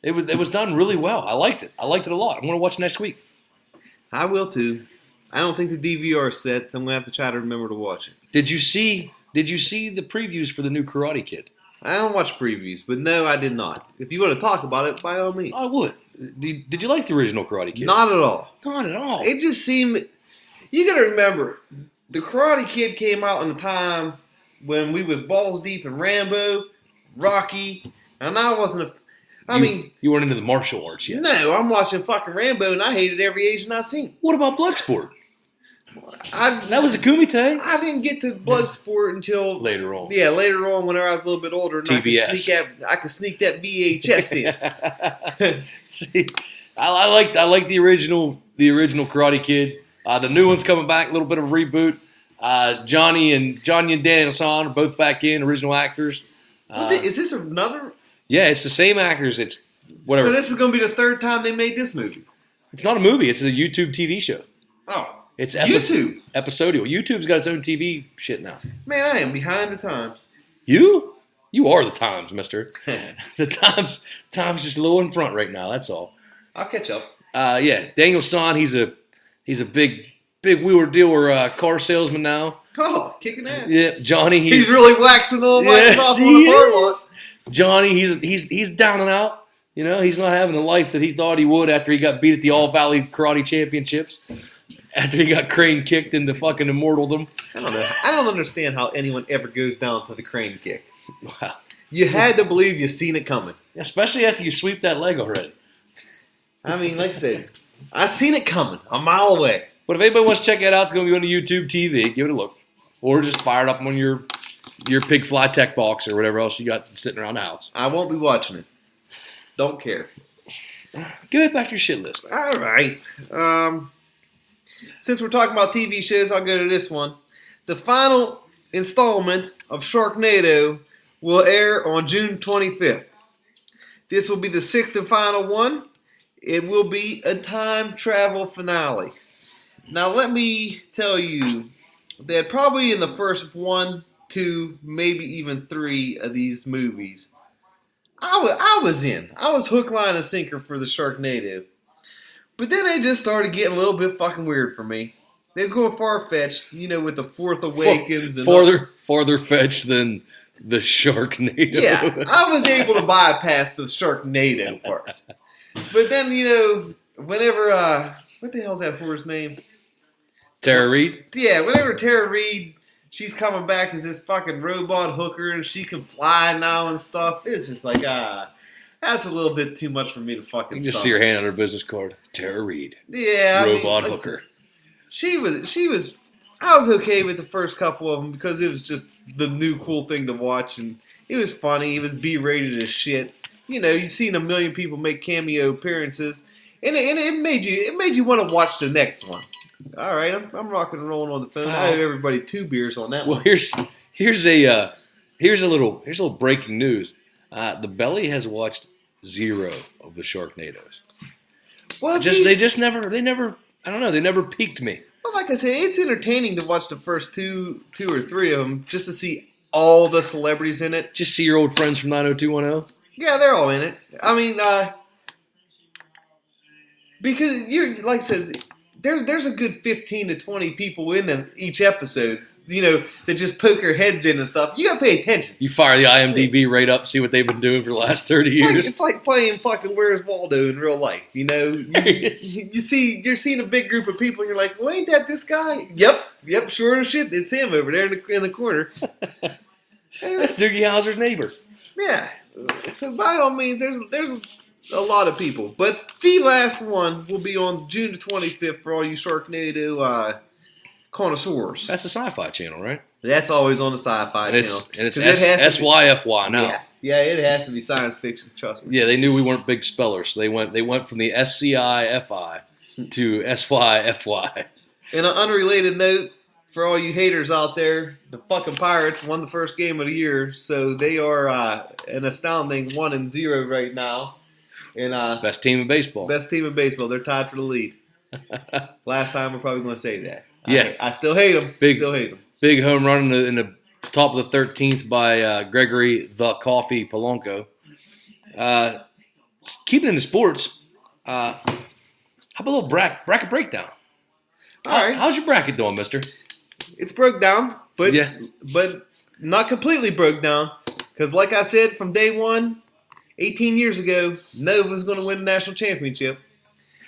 It was done really well. I liked it. I liked it a lot. I'm going to watch next week. I will too. I don't think the DVR is set, so I'm going to have to try to remember to watch it. Did you see Did you see the previews for the new Karate Kid? I don't watch previews, but no, I did not. If you want to talk about it, by all means. I would. Did you like the original Karate Kid? Not at all. Not at all. It just seemed. You got to remember, the Karate Kid came out in a time when we was balls deep in Rambo, Rocky, and I wasn't you weren't into the martial arts yet. No, I'm watching fucking Rambo, and I hated every Asian I seen. What about Bloodsport? That was the Kumite. I didn't get to Bloodsport until later on. Yeah, later on, whenever I was a little bit older, and TBS. I could sneak that VHS in. See, I like the original Karate Kid. The new one's coming back, a little bit of a reboot. Johnny and Daniel San are both back in, original actors. Is this another? Yeah, it's the same actors. It's whatever. So this is going to be the third time they made this movie. It's not a movie. It's a YouTube TV show. Oh, it's YouTube episodial. YouTube's got its own TV shit now. Man, I am behind the times. You are the times, Mister. The times just a little in front right now. That's all. I'll catch up. Yeah, Daniel San. He's a big wheeler dealer car salesman now. Oh, kicking ass. Yeah, Johnny. He's really waxing off on the car lots. Johnny, he's down and out. You know, he's not having the life that he thought he would after he got beat at the All Valley Karate Championships. After he got crane kicked into fucking immortaldom. I don't know. I don't understand how anyone ever goes down to the crane kick. Wow. You had to believe you seen it coming. Especially after you sweep that leg already. I mean, like I said, I seen it coming a mile away. But if anybody wants to check it out, it's going to be on the YouTube TV. Give it a look. Or just fire it up on your Pig Fly Tech box or whatever else you got sitting around the house. I won't be watching it. Don't care. Give it back to your shit list. All right. Since we're talking about TV shows, I'll go to this one. The final installment of Sharknado will air on June 25th. This will be the sixth and final one. It will be a time travel finale. Now, let me tell you that probably in the first 1, 2, maybe even 3 of these movies, I was in. I was hook, line, and sinker for the Sharknado. But then they just started getting a little bit fucking weird for me. They was going far-fetched, with the Fourth Awakens. And farther fetched than the Sharknado. Yeah, I was able to bypass the Sharknado part. But then, whenever, what the hell's that horse's name? Tara Reid? Yeah, whenever Tara Reid, she's coming back as this fucking robot hooker and she can fly now and stuff. It's just like, that's a little bit too much for me to fucking You just see her hand on her business card. Tara Reid. Yeah. Robot hooker. She was, I was okay with the first couple of them because it was just the new cool thing to watch and it was funny. It was B-rated as shit. You've seen a million people make cameo appearances and it made you want to watch the next one. All right, I'm rocking and rolling on the phone. I owe everybody 2 beers on that one. Well, here's a little breaking news. The Belly has watched 0 of the Sharknadoes. Well, they never piqued me. Well, like I said, it's entertaining to watch the first two or 3 of them just to see all the celebrities in it. Just see your old friends from 90210. Yeah, they're all in it. I mean, because like I said, there's a good 15 to 20 people in them each episode, that just poke their heads in and stuff. You gotta pay attention. You fire the IMDb rate up, see what they've been doing for the last 30 years. It's like playing fucking Where's Waldo in real life, you're seeing a big group of people and you're like, well, ain't that this guy? Yep, sure as shit, it's him over there in the corner. That's Doogie Howser's neighbor. Yeah, so by all means, there's a lot of people. But the last one will be on June the 25th for all you Sharknado connoisseurs. That's the Sci-Fi Channel, right? That's always on the Sci-Fi Channel. And it's SYFY now. Yeah, it has to be science fiction, trust me. Yeah, they knew we weren't big spellers, so they went from the SCIFI to SYFY. And an unrelated note, for all you haters out there, the fucking Pirates won the first game of the year, so they are an astounding 1-0 right now. And best team in baseball. Best team in baseball. They're tied for the lead. Last time we're probably going to say that. Yeah, I still hate them. Big home run in the top of the 13th by Gregory the Coffee Polanco. Keeping in the sports, how about a little bracket breakdown? All right. How's your bracket doing, mister? It's broke down, but not completely broke down. Because like I said, from day one, 18 years ago, Nova's going to win the national championship.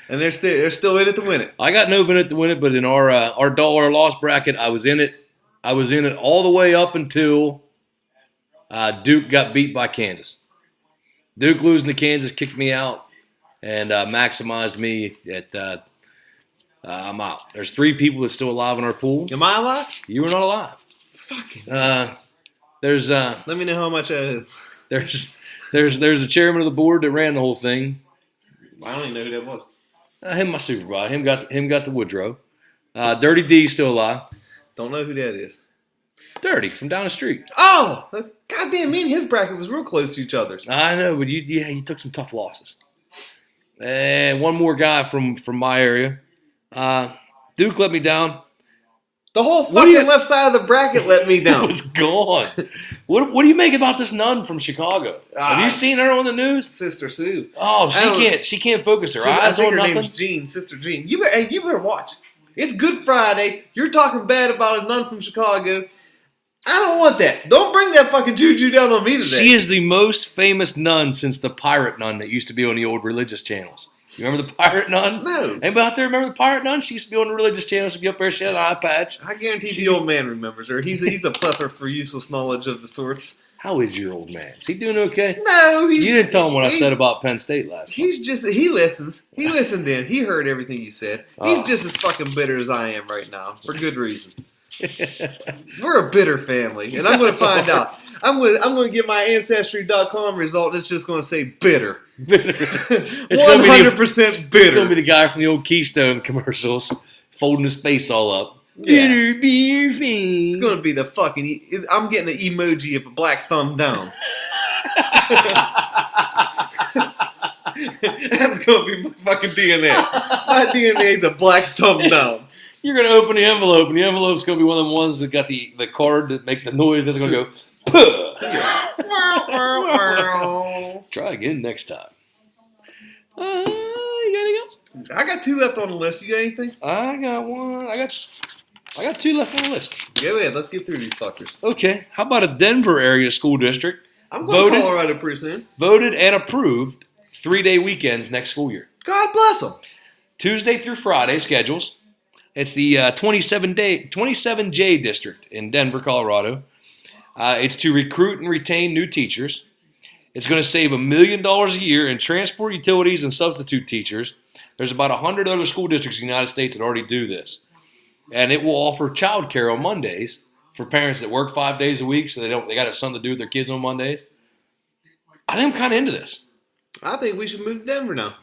And they're still in it to win it. I got Nova in it to win it, but in our dollar loss bracket, I was in it. I was in it all the way up until Duke got beat by Kansas. Duke losing to Kansas kicked me out and maximized me at I'm out. There's 3 people that's still alive in our pool. Am I alive? You were not alive. Fucking. There's Let me know how much I owe. there's a chairman of the board that ran the whole thing. I don't even know who that was. Him, my supervisor. Him got the Woodrow. Dirty D's still alive. Don't know who that is. Dirty from down the street. Oh, goddamn! Me and his bracket was real close to each other's. I know, but you took some tough losses. And one more guy from my area. Duke let me down. The whole fucking left side of the bracket let me It down. was gone. What do you make about this nun from Chicago? Have you seen her on the news? Sister Sue. Oh, she can't focus her I eyes think on her nothing. name's Jean, Sister Jean. You better watch. It's Good Friday. You're talking bad about a nun from Chicago. I don't want that. Don't bring that fucking juju down on me today. She is the most famous nun since the pirate nun that used to be on the old religious channels. You remember the pirate nun? No. Anybody out there remember the pirate nun? She used to be on the religious channels. She'd be up there, she had an eye patch. I guarantee the old man remembers her. He's a plethora for useless knowledge of the sorts. How is your old man? Is he doing okay? No, You didn't tell him what I said about Penn State last time. He listens. He listened in. He heard everything you said. He's just as fucking bitter as I am right now, for good reason. We're a bitter family, and I'm going to find out. I'm going to get my Ancestry.com result, and it's just going to say bitter. Bitter. 100% bitter. It's going to be the guy from the old Keystone commercials folding his face all up. Yeah. Bitter beer face. It's going to be the fucking... I'm getting an emoji of a black thumb down. That's going to be my fucking DNA. My DNA is a black thumb down. You're going to open the envelope, and the envelope's going to be one of them ones that got the card that make the noise that's going to go, puh. Try again next time. You got anything else? I got 2 left on the list. You got anything? I got one. I got 2 left on the list. Go ahead. Let's get through these fuckers. Okay. How about a Denver area school district? I'm going to Colorado pretty soon. Voted and approved 3-day weekends next school year. God bless them. Tuesday through Friday schedules. It's the 27J district in Denver, Colorado. It's to recruit and retain new teachers. It's going to save $1 million a year in transport, utilities, and substitute teachers. There's about 100 other school districts in the United States that already do this. And it will offer childcare on Mondays for parents that work 5 days a week, so they got to have something to do with their kids on Mondays. I think I'm kind of into this. I think we should move to Denver now.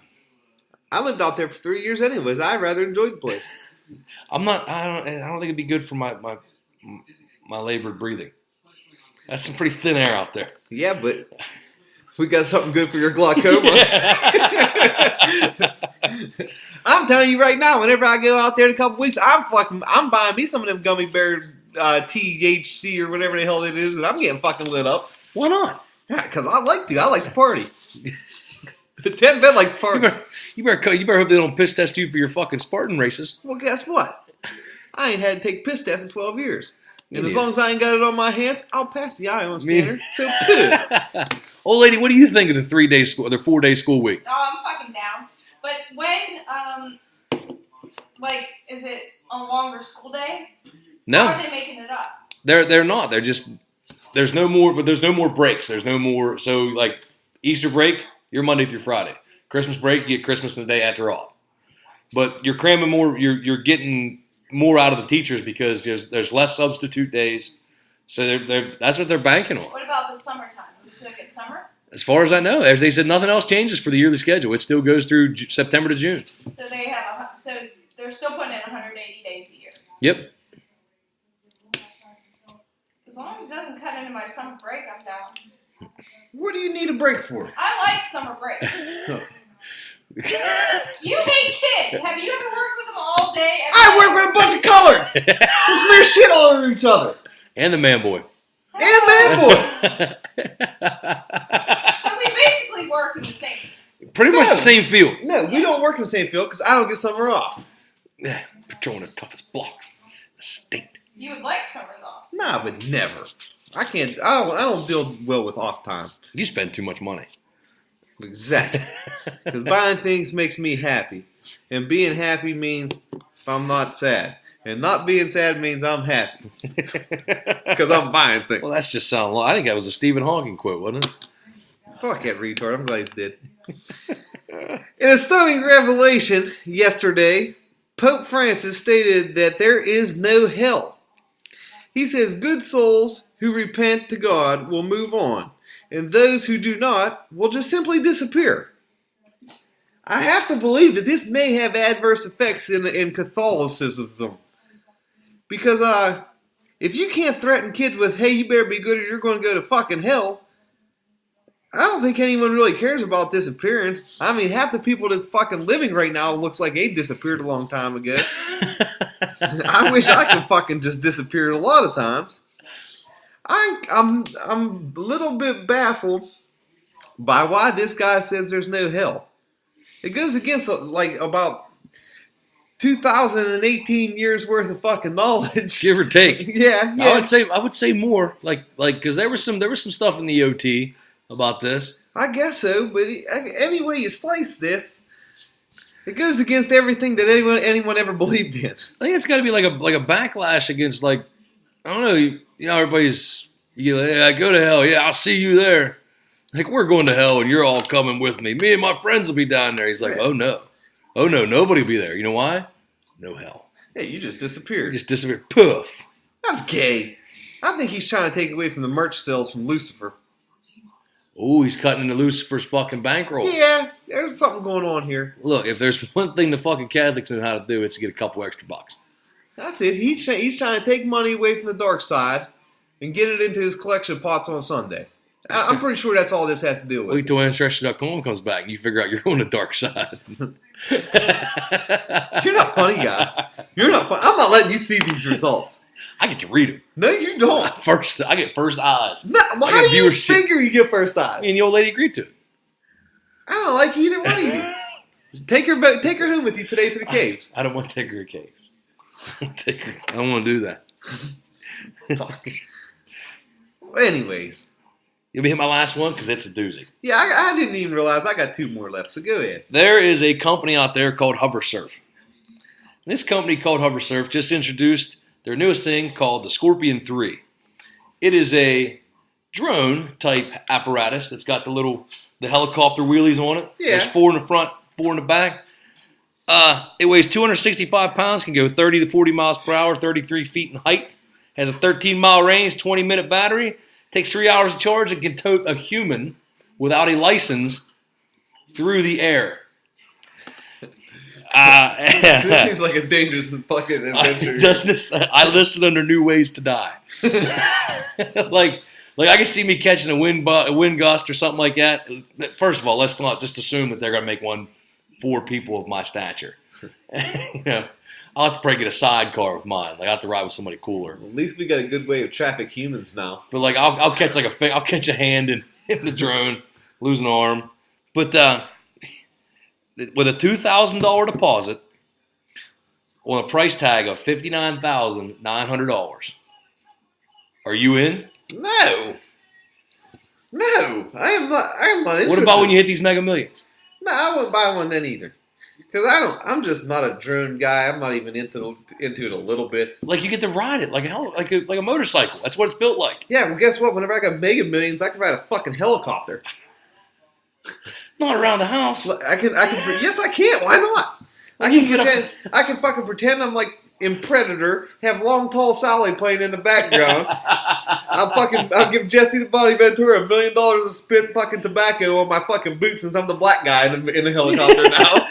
I lived out there for 3 years anyways. I rather enjoyed the place. I don't think it'd be good for my labored breathing. That's some pretty thin air out there. Yeah, but we got something good for your glaucoma. I'm telling you right now, whenever I go out there in a couple weeks, I'm buying me some of them gummy bear THC or whatever the hell it is, and I'm getting fucking lit up. Why not? Yeah, because I like to. I like to party. Ted Ben likes to party. You better hope they don't piss test you for your fucking Spartan races. Well, guess what? I ain't had to take piss tests in 12 years. And Me as neither. long as I ain't got it on my hands, I'll pass the ion scanner. So, good. Old lady, what do you think of the 3-day school, the 4-day school week? Oh, I'm fucking down. But when, is it a longer school day? No, How are they making it up? they're not. They're just there's no more breaks. There's no more. So like Easter break, you're Monday through Friday. Christmas break, you get Christmas and the day after off. But you're cramming more. You're getting more out of the teachers because there's less substitute days. So that's what they're banking on. What about the summertime? We still get summer? As far as I know, as they said, nothing else changes for the yearly schedule. It still goes through September to June. So they're still putting in 180 days a year. Yep. As long as it doesn't cut into my summer break, I'm down. What do you need a break for? I like summer break. You hate kids. Have you ever worked with them all day? I work with a bunch of color. They smear shit all over each other. And the man boy. And man boy. So we basically work in the same. Pretty much the same field. No, we don't work in the same field because I don't get summer off. Yeah, patrolling the toughest blocks in the state. You would like summer though. Nah, but never. I don't deal well with off time. You spend too much money. Exactly. Because buying things makes me happy. And being happy means I'm not sad. And not being sad means I'm happy. Because I'm buying things. Well, that's just sound. I think that was a Stephen Hawking quote, wasn't it? Fuck that retard. I'm glad he's dead. In a stunning revelation yesterday, Pope Francis stated that there is no hell. He says good souls who repent to God will move on, and those who do not will just simply disappear. I have to believe that this may have adverse effects in Catholicism. Because if you can't threaten kids with, hey, you better be good or you're going to go to fucking hell, I don't think anyone really cares about disappearing. I mean, half the people that's fucking living right now looks like they disappeared a long time ago. I wish I could fucking just disappear a lot of times. I'm a little bit baffled by why this guy says there's no hell. It goes against like about 2018 years worth of fucking knowledge, give or take. Yeah. I would say more, like because there was some stuff in the OT about this. I guess so, but any way you slice this, it goes against everything that anyone ever believed in. I think it's got to be like a backlash against, like, I don't know, everybody's yeah, go to hell, yeah, I'll see you there. Like, we're going to hell and you're all coming with me. Me and my friends will be down there. He's like, oh no, nobody will be there. You know why? No hell. Hey, you just disappeared. You just disappeared. Poof. That's gay. I think he's trying to take away from the merch sales from Lucifer. Oh, he's cutting into Lucifer's fucking bankroll. Yeah, there's something going on here. Look, if there's one thing the fucking Catholics know how to do, it's to get a couple extra bucks. That's it. He's trying to take money away from the dark side and get it into his collection pots on Sunday. I'm pretty sure that's all this has to do with. Wait till Ancestry.com comes back and you figure out you're on the dark side. You're not funny, guy. You're not funny. I'm not letting you see these results. I get to read them. No, you don't. I get first eyes. No, well, how do you figure you get first eyes? Me and the old lady agreed to it. I don't like either one of you. Take her home with you today to the caves. I don't want to take her to caves. I don't want to do that. Fuck. Anyways. You'll be hit my last one because it's a doozy. Yeah, I didn't even realize I got two more left, so go ahead. There is a company out there called HoverSurf. This company called HoverSurf just introduced their newest thing called the Scorpion 3. It is a drone-type apparatus that's got the helicopter wheelies on it. Yeah. There's 4 in the front, 4 in the back. It weighs 265 pounds, can go 30 to 40 miles per hour, 33 feet in height. Has a 13-mile range, 20-minute battery. Takes 3 hours to charge and can tote a human without a license through the air. This seems like a dangerous fucking adventure. I listed under new ways to die. like I can see me catching a wind gust or something like that. First of all, let's not just assume that they're going to make one for people of my stature. I'll have to probably get a sidecar with mine. Like I have to ride with somebody cooler. At least we got a good way of traffic humans now. But like I'll catch I'll catch a hand in the drone, lose an arm. But with a $2,000 deposit on a price tag of $59,900, are you in? No, I am not interested. What about when you hit these Mega Millions? No, I wouldn't buy one then either. Because I'm just not a drone guy. I'm not even into it a little bit. Like you get to ride it like a motorcycle. That's what it's built like. Yeah, well, guess what? Whenever I got Mega Millions, I can ride a fucking helicopter. Not around the house. I can. Yes, I can. Why not? I can fucking pretend I'm like in Predator. Have Long Tall Sally playing in the background. I'll give Jesse the Body Ventura $1 million to spit fucking tobacco on my fucking boots since I'm the black guy in the helicopter now.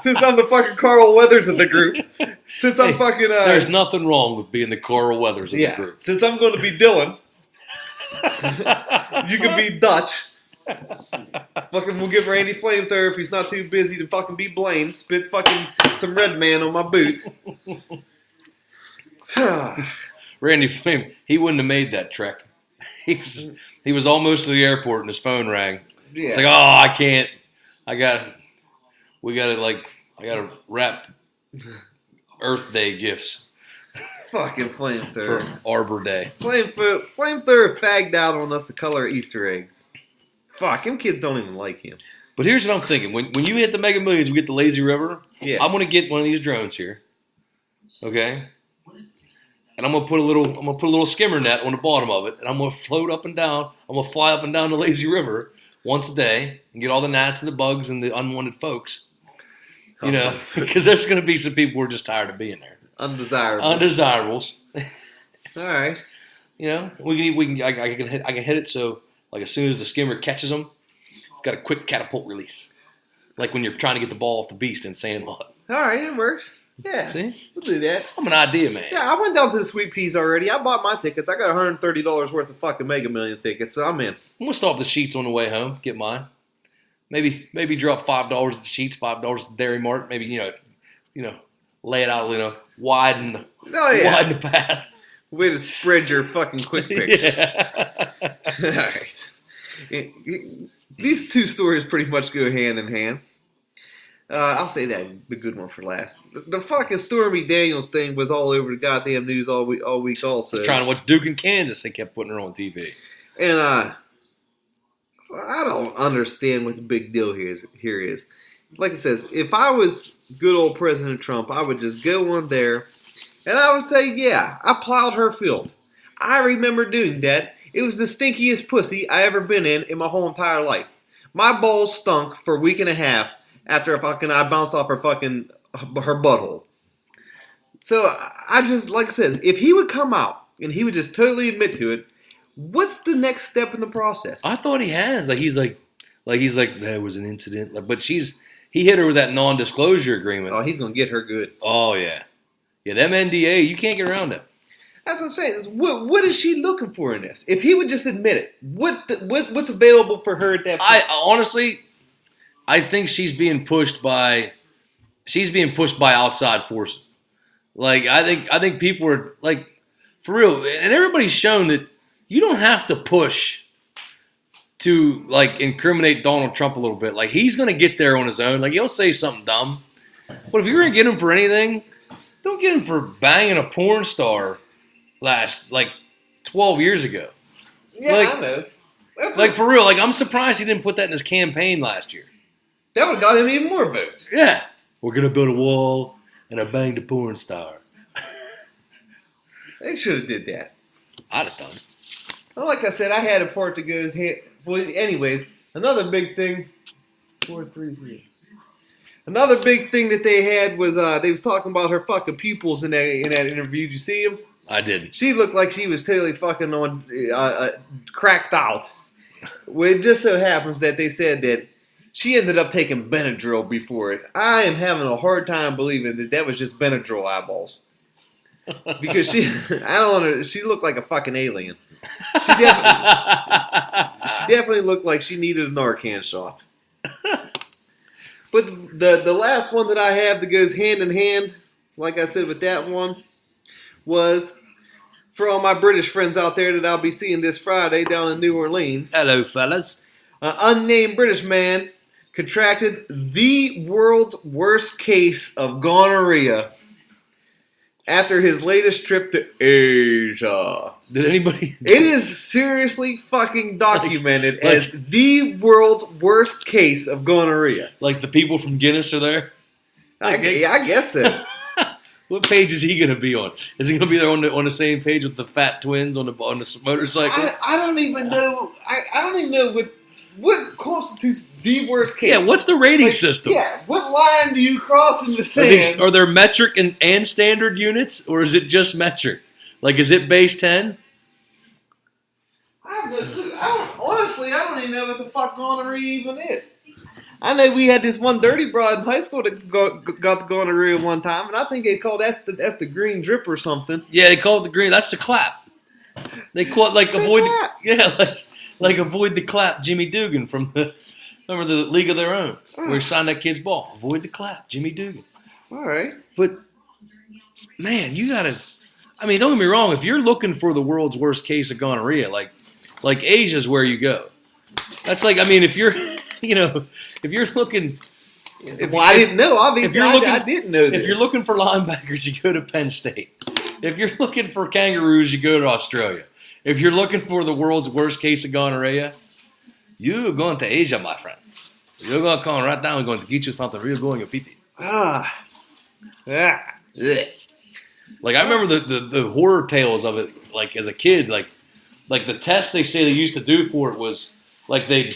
Since I'm the fucking Carl Weathers of the group. Since I'm fucking. There's nothing wrong with being the Carl Weathers of the group. Since I'm going to be Dylan, you can be Dutch. Fucking, we'll give Randy Flamethrower if he's not too busy to fucking be Blaine. Spit fucking some Red Man on my boot. Randy Flame, he wouldn't have made that trek. He was almost to the airport and his phone rang. Yeah. It's like, oh, I can't. I gotta wrap Earth Day gifts. Fucking flamethrower. for Arbor Day. Flamethrower fagged out on us to color Easter eggs. Fuck, them kids don't even like him. But here's what I'm thinking: when you hit the Mega Millions, we get the lazy river. Yeah. I'm gonna get one of these drones here, okay? And I'm gonna put a little skimmer net on the bottom of it, and I'm gonna float up and down. I'm gonna fly up and down the lazy river once a day and get all the gnats and the bugs and the unwanted folks. You know, because there's gonna be some people who are just tired of being there. Undesirables. All right. You know, I can hit it so like as soon as the skimmer catches them, it's got a quick catapult release, like when you're trying to get the ball off the beast in Sandlot. All right, it works. Yeah. See, we'll do that. I'm an idea man. Yeah, I went down to the Sweet Peas already. I bought my tickets. I got $130 worth of fucking Mega Million tickets, so I'm in. I'm gonna stop the sheets on the way home. Get mine. Maybe drop $5 at the sheets, $5 at Dairy Mart. Maybe you know, lay it out. Widen the path. Way to spread your fucking quick picks. Yeah. All right. These two stories pretty much go hand in hand. I'll say that the good one for last. The fucking Stormy Daniels thing was all over the goddamn news all week also. I was trying to watch Duke in Kansas. They kept putting her on TV. And I don't understand what the big deal here is. Like it says, if I was good old President Trump, I would just go on there and I would say, yeah, I plowed her field. I remember doing that. It was the stinkiest pussy I ever been in my whole entire life. My balls stunk for a week and a half after I bounced off her butthole. So I just, like I said, if he would come out and he would just totally admit to it, what's the next step in the process? I thought he has. He's like there was an incident. But he hit her with that non-disclosure agreement. Oh, he's gonna get her good. Oh yeah, them NDA, you can't get around that. That's what I'm saying. What is she looking for in this? If he would just admit it, what's available for her at that point? I think she's being pushed by outside forces. Like I think people are like, for real, and everybody's shown that you don't have to push to like incriminate Donald Trump a little bit. Like he's gonna get there on his own. Like he'll say something dumb, but if you're gonna get him for anything, don't get him for banging a porn star last 12 years ago. Yeah, I know. For real, I'm surprised he didn't put that in his campaign last year. That would have got him even more votes. Yeah. We're going to build a wall, and I banged a porn star. They should have did that. I'd have done it. Well, like I said, I had a part to go. Well, anyways, another big thing. 4-3-0. Another big thing that they had was they was talking about her fucking pupils in that interview. Did you see him? I didn't. She looked like she was totally fucking on cracked out. Well, it just so happens that they said that she ended up taking Benadryl before it. I am having a hard time believing that was just Benadryl eyeballs. Because she looked like a fucking alien. She definitely looked like she needed a Narcan shot. But the last one that I have that goes hand in hand, like I said with that one, was for all my British friends out there that I'll be seeing this Friday down in New Orleans. Hello, fellas. An unnamed British man contracted the world's worst case of gonorrhea after his latest trip to Asia. Did anybody? It is seriously fucking documented as the world's worst case of gonorrhea. Like the people from Guinness are there? I guess so. What page is he going to be on? Is he going to be there on the same page with the fat twins on the motorcycles? I don't even know. I don't even know what constitutes the worst case. Yeah, what's the rating system? Yeah, what line do you cross in the sand? Are there metric and standard units, or is it just metric? Is it base 10? I have no clue. Honestly, I don't even know what the fuck gonorrhea even is. I know we had this one dirty broad in high school that got the gonorrhea one time, and I think they call that's the green drip or something. Yeah, they call it the green. That's the clap. They call it avoid. Avoid the clap. Jimmy Dugan from remember the League of Their Own, where he signed that kid's ball. Avoid the clap, Jimmy Dugan. All right, but man, you gotta. I mean, don't get me wrong. If you're looking for the world's worst case of gonorrhea, like Asia's where you go. That's if you're. If you're looking... I didn't know. Obviously, I didn't know this. If you're looking for linebackers, you go to Penn State. If you're looking for kangaroos, you go to Australia. If you're looking for the world's worst case of gonorrhea, you're going to Asia, my friend. You're going to come right down and going to get you something real good in your pee-pee. Yeah. Like, I remember the horror tales of it, like, as a kid. Like the test they say they used to do for it was, like, they'd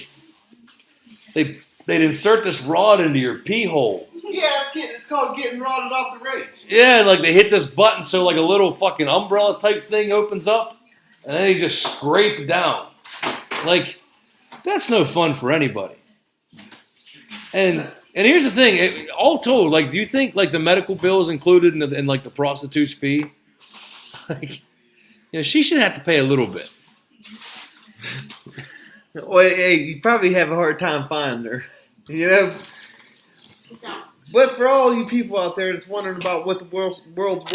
insert this rod into your pee hole. Yeah, it's called getting rotted off the range. Yeah, like, they hit this button so, like, a little fucking umbrella type thing opens up, and then they just scrape down. Like, that's no fun for anybody. And here's the thing, all told, like, do you think, like, the medical bill is included in like, the prostitute's fee? Like, she should have to pay a little bit. Well, hey, you probably have a hard time finding her, But for all you people out there that's wondering about what the world's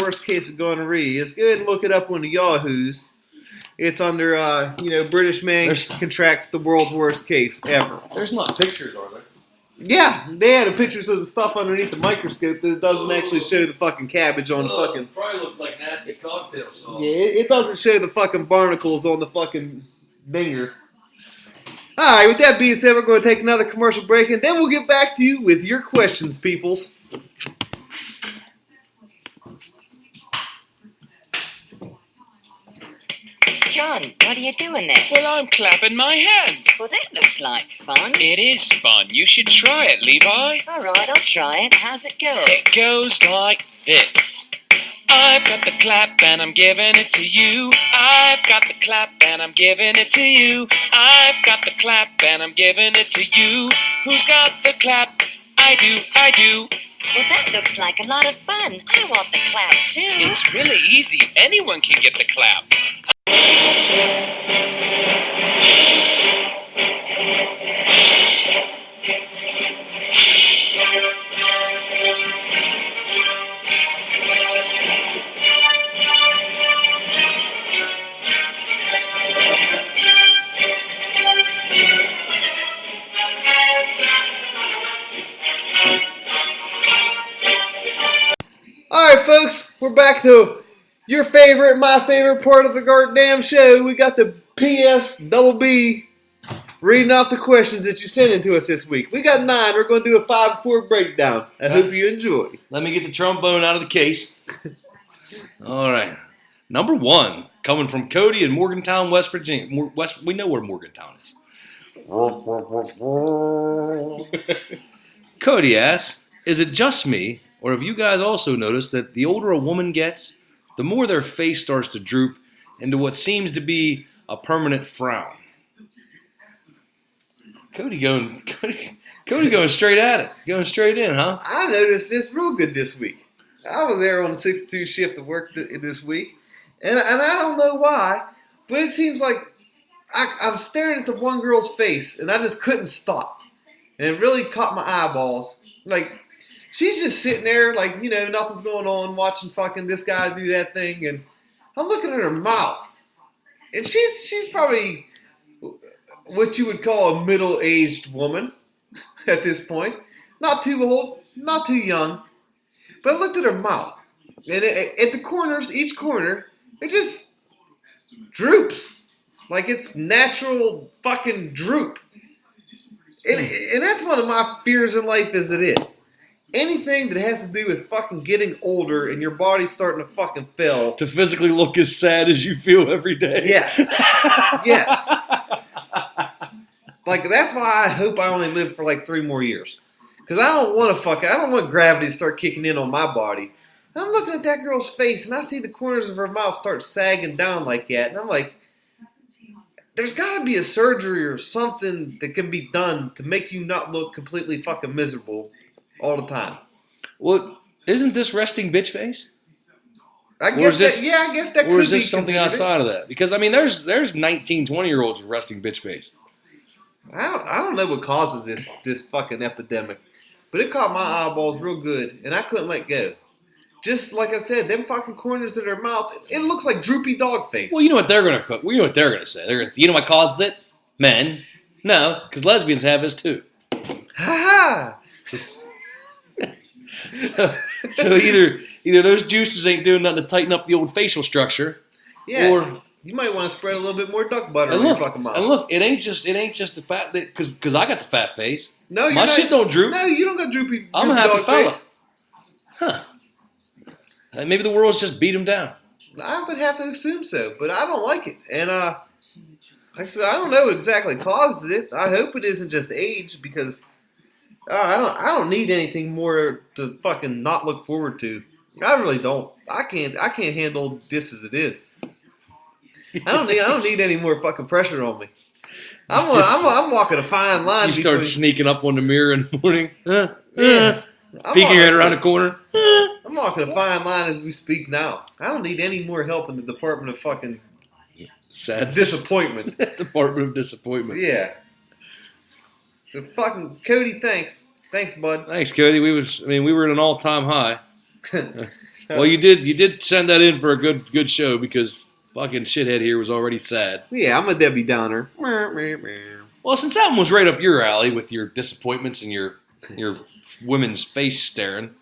worst case of gonorrhea is, go ahead and look it up on the Yahoos. It's under, British man contracts the world's worst case ever. There's not pictures, are there? Yeah, they had pictures of the stuff underneath the microscope that doesn't actually show the fucking cabbage on the fucking... Probably look like nasty cocktail sauce. Yeah, it doesn't show the fucking barnacles on the fucking dinger. Alright, with that being said, we're going to take another commercial break, and then we'll get back to you with your questions, peoples. John, what are you doing there? Well, I'm clapping my hands. Well, that looks like fun. It is fun. You should try it, Levi. All right, I'll try it. How's it go? It goes like this. I've got the clap and I'm giving it to you. I've got the clap and I'm giving it to you. I've got the clap and I'm giving it to you. Who's got the clap? I do. Well, that looks like a lot of fun. I want the clap, too. It's really easy. Anyone can get the clap. Alright, folks, we're back to your favorite, my favorite part of the goddamn show. We got the psbb reading off the questions that you sent in to us this week. We got 9. We're going to do a 5-4 breakdown. I hope you enjoy. Let me get the trombone out of the case. All right. Number 1, coming from Cody in Morgantown, West Virginia. We know where Morgantown is. Cody asks, is it just me, or have you guys also noticed that the older a woman gets, the more their face starts to droop into what seems to be a permanent frown? Cody going straight at it. Going straight in, huh? I noticed this real good this week. I was there on the 6-2 shift to work this week, and I don't know why, but it seems like I was staring at the one girl's face, and I just couldn't stop. And it really caught my eyeballs. Like, she's just sitting there, like, nothing's going on, watching fucking this guy do that thing, and I'm looking at her mouth. And she's probably what you would call a middle-aged woman at this point. Not too old, not too young. But I looked at her mouth. And at the corners, each corner, it just droops. Like it's natural fucking droop. And that's one of my fears in life as it is. Anything that has to do with fucking getting older and your body's starting to fucking fail. To physically look as sad as you feel every day. Yes. Yes. Like, that's why I hope I only live for like 3 more years. Because I don't want gravity to start kicking in on my body. And I'm looking at that girl's face and I see the corners of her mouth start sagging down like that. And I'm like, there's got to be a surgery or something that can be done to make you not look completely fucking miserable all the time. Well, isn't this resting bitch face? I guess that could be. Or is this something considered outside of that? Because, I mean, there's 19, 20-year-olds with resting bitch face. I don't know what causes this fucking epidemic. But it caught my eyeballs real good, and I couldn't let go. Just like I said, them fucking corners of their mouth, it looks like droopy dog face. Well, you know what they're gonna cook. You know what they're gonna say. They're gonna. You know what causes it? Men. No, because lesbians have this too. Ha ha! So either those juices ain't doing nothing to tighten up the old facial structure, Yeah. or You might want to spread a little bit more duck butter and on your look, fucking mouth. and look, it ain't just the fat that because I got the fat face. No, you're My not. shit don't droop. No, you don't got droopy. I'm a droopy happy dog fella. face. Huh? Maybe the world's just beat him down. I would have to assume so, but I don't like it. And like I said, I don't know what exactly causes it. I hope it isn't just age, because I don't need anything more to fucking not look forward to. I really don't. I can't handle this as it is. I don't need any more fucking pressure on me. I'm walking a fine line. You start between, sneaking up on the mirror in the morning, yeah. I'm peeking your head walking- around the corner. I'm walking a fine line as we speak now. I don't need any more help in the Department of fucking Sad Disappointment. Department of Disappointment. Yeah. So fucking Cody, thanks, bud. Thanks, Cody. We were at an all-time high. Well, you did send that in for a good show, because fucking shithead here was already sad. Yeah, I'm a Debbie Downer. Well, since that one was right up your alley with your disappointments and your women's face staring,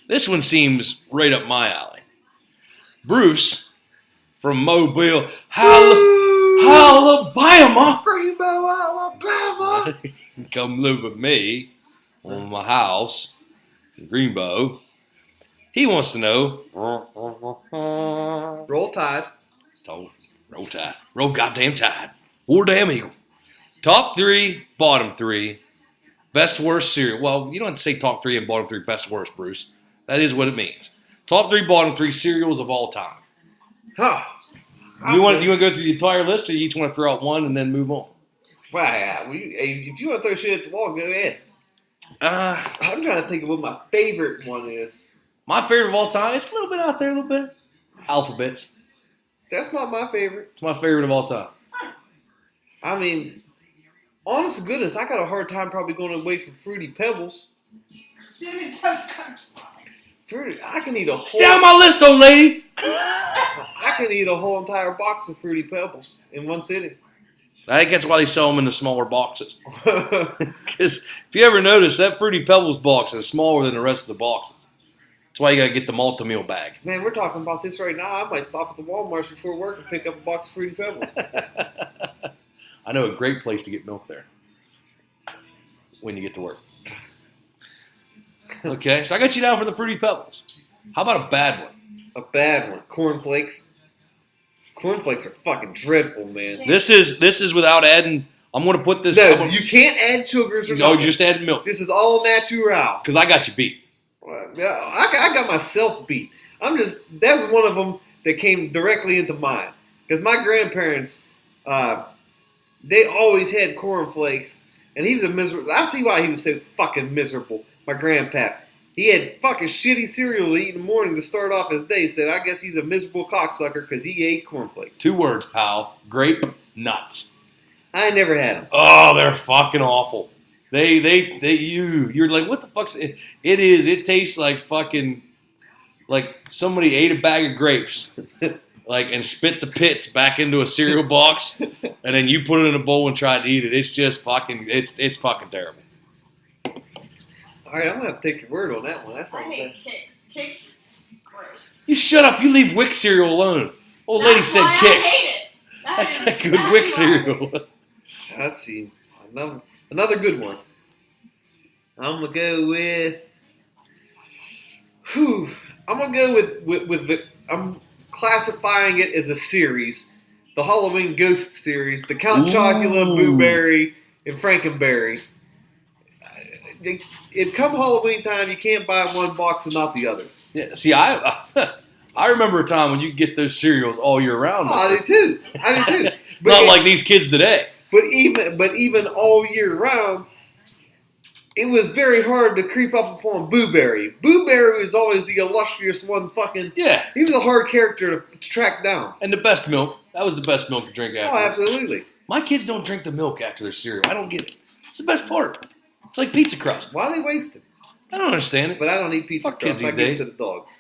this one seems right up my alley. Bruce from Mobile, Alabama. Greenbow, Alabama. Come live with me on my house in Greenbow. He wants to know. Roll Tide. Roll Tide. Roll goddamn Tide. War damn Eagle. Top 3, bottom 3. Best, worst cereal. Well, you don't have to say top 3 and bottom 3, best, worst, Bruce. That is what it means. Top 3, bottom 3 cereals of all time. Huh. You want to go through the entire list, or you each want to throw out one and then move on? Wow, yeah. If you want to throw shit at the wall, go ahead. I'm trying to think of what my favorite one is. My favorite of all time, it's a little bit out there, a little bit. Alphabets. That's not my favorite. It's my favorite of all time. I mean, honest to goodness, I got a hard time probably going away from Fruity Pebbles. Cinnamon Toast Crunch. I can eat a whole. Stay on my list, old lady. I can eat a whole entire box of Fruity Pebbles in one sitting. I think that's why they sell them in the smaller boxes. Because if you ever notice, that Fruity Pebbles box is smaller than the rest of the boxes. That's why you got to get the multi-meal bag. Man, we're talking about this right now. I might stop at the Walmart before work and pick up a box of Fruity Pebbles. I know a great place to get milk there when you get to work. Okay, so I got you down for the Fruity Pebbles. How about a bad one? A bad one. Cornflakes. Cornflakes are fucking dreadful, man. This is without adding. I'm going to put this. No, you can't add sugars or No, nothing. just add milk. This is all natural. Because I got you beat. Yeah, I got myself beat. That was one of them that came directly into mind. Because my grandparents, they always had cornflakes, and he was a miserable. I see why he was so fucking miserable. My grandpa, he had fucking shitty cereal to eat in the morning to start off his day. So I guess he's a miserable cocksucker because he ate cornflakes. 2 words, pal. Grape nuts. I never had them. Oh, they're fucking awful. You're like, what the fuck's it? It tastes like fucking, like somebody ate a bag of grapes, like, and spit the pits back into a cereal box, and then you put it in a bowl and try to eat it. It's just fucking, it's fucking terrible. All right, I'm gonna have to take your word on that one. That's I not hate bad. Kix. Kix, gross. You shut up. You leave Wick cereal alone. Old lady said why I Kicks. hate it. That's a good That's Wick why. cereal. Let's see. Another good one. I'm gonna go with. I'm gonna go with the. I'm classifying it as a series, the Halloween Ghost series, the Count Chocula, Boo Berry, and Frankenberry. It come Halloween time, you can't buy one box and not the others. Yeah, see, I remember a time when you could get those cereals all year round. Oh, I do too. But Not like these kids today. But even all year round, it was very hard to creep up upon Boo Berry. Boo Berry was always the illustrious one. Fucking Yeah, he was a hard character to track down. and the best milk. That was the best milk to drink after. Oh, absolutely. My kids don't drink the milk after their cereal. I don't get it. It's the best part. It's like pizza crust. Why they waste it? I don't understand it. But I don't eat pizza Fuck kids crust. I these give it days. to the dogs.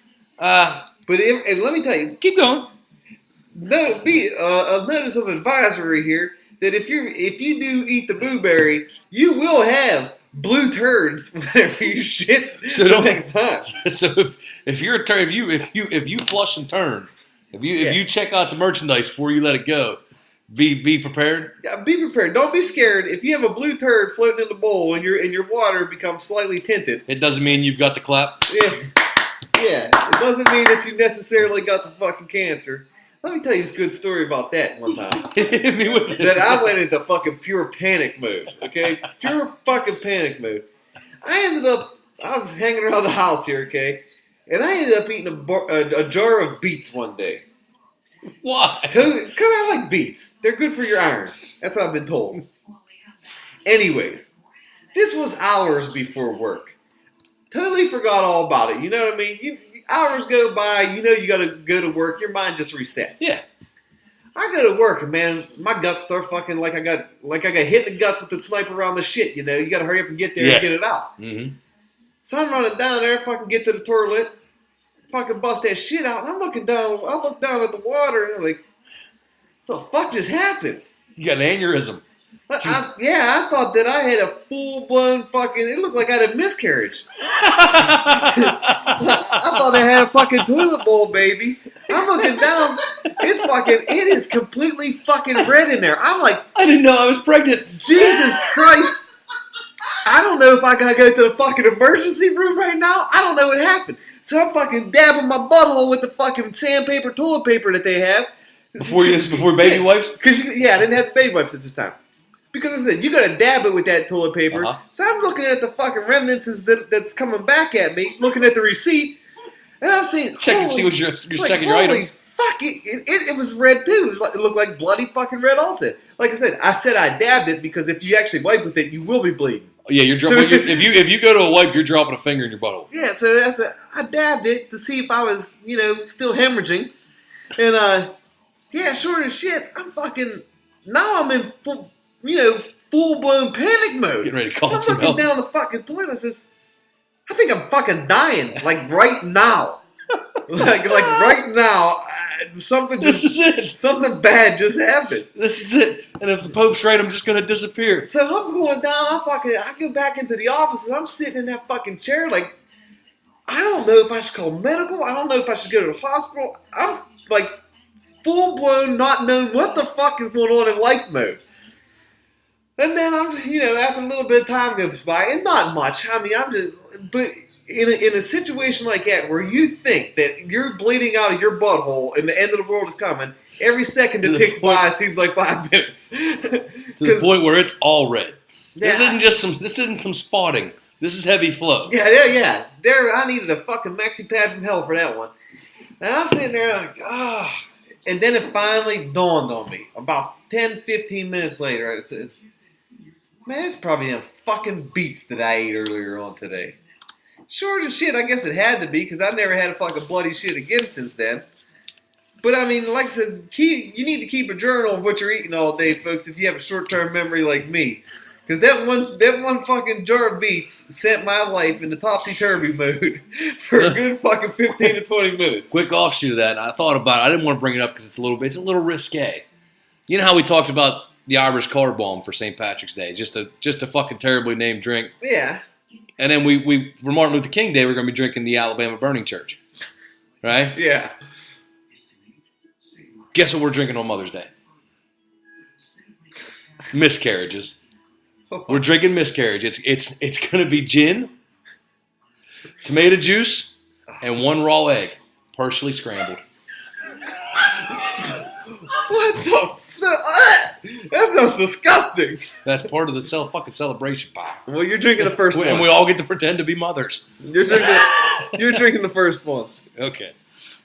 But And let me tell you, keep going. a notice of advisory here that if you do eat the Boo Berry, you will have blue turds whenever you shit So the don't- next time. So if you're a turn, if you flush and turn, if you check out the merchandise before you let it go, be prepared. Yeah, be prepared. Don't be scared. If you have a blue turd floating in the bowl and your water becomes slightly tinted, It doesn't mean you've got the clap. yeah, it doesn't mean that you necessarily got the fucking cancer. Let me tell you this good story about that one time. That I went into fucking pure panic mode, okay? Pure fucking panic mode. I was hanging around the house here, okay? And I ended up eating a jar of beets one day. Why? Because I like beets. They're good for your iron. That's what I've been told. Anyways, this was hours before work. Totally forgot all about it. You know what I mean? Hours go by. You know you got to go to work. Your mind just resets. Yeah. I go to work and man, my guts start fucking like I got hit in the guts with the sniper around the shit. You know, you got to hurry up and get there and get it out. Mm-hmm. So I'm running down there, fucking get to the toilet, fucking bust that shit out, and I'm looking down. I look down at the water and I'm like, what the fuck just happened? You got an aneurysm. I thought that I had a full-blown fucking, it looked like I had a miscarriage. I thought I had a fucking toilet bowl, baby. I'm looking down, it is completely fucking red in there. I'm like, I didn't know I was pregnant. Jesus Christ. I don't know if I gotta go to the fucking emergency room right now. I don't know what happened. So I'm fucking dabbing my butthole with the fucking sandpaper toilet paper that they have. Before baby wipes? Because I didn't have the baby wipes at this time. Because I said, you gotta dab it with that toilet paper. Uh-huh. So I'm looking at the fucking remnants that's coming back at me, looking at the receipt, and I'm saying, Check and see what you're checking your items. Fuck, it was red too. It looked like bloody fucking red also. Like I said I dabbed it because if you actually wipe with it, you will be bleeding. Yeah, you're dropping. If you go to a wipe, you're dropping a finger in your butthole. Yeah, so I dabbed it to see if I was, still hemorrhaging. And, sure as shit, now I'm in full-blown panic mode. Getting ready to call I'm some looking help. down the fucking toilet, I think I'm fucking dying, like right now. like right now, something bad just happened. This is it. And if the Pope's right, I'm just going to disappear. So I'm going down, I go back into the office, and I'm sitting in that fucking chair, like, I don't know if I should call medical, I don't know if I should go to the hospital. I'm, like, full-blown not knowing what the fuck is going on in life mode. And then I'm, after a little bit of time goes by, and not much, but in a situation like that where you think that you're bleeding out of your butthole and the end of the world is coming, every second that ticks by seems like 5 minutes. To the point where it's all red. Yeah. This isn't some spotting. This is heavy flow. Yeah. I needed a fucking maxi pad from hell for that one. And I'm sitting there like, And then it finally dawned on me. About 10, 15 minutes later, it says, man, it's probably them fucking beets that I ate earlier on today. Sure as shit, I guess it had to be, because I've never had a fucking bloody shit again since then. But I mean, like I said, you need to keep a journal of what you're eating all day, folks, if you have a short-term memory like me. Because that one fucking jar of beets sent my life into topsy-turvy mode for a good fucking 15 to 20 minutes. Quick offshoot of that, I thought about it. I didn't want to bring it up because it's a little risque. You know how we talked about the Irish car bomb for St. Patrick's Day, just a fucking terribly named drink. Yeah. And then we for Martin Luther King Day, we're going to be drinking the Alabama Burning Church, right? Yeah. Guess what we're drinking on Mother's Day? Miscarriages. We're drinking miscarriage. It's going to be gin, tomato juice, and one raw egg, partially scrambled. What the that sounds disgusting. That's part of the fucking celebration pie. Well, you're drinking the first one. And we all get to pretend to be mothers. You're drinking the first one. Okay.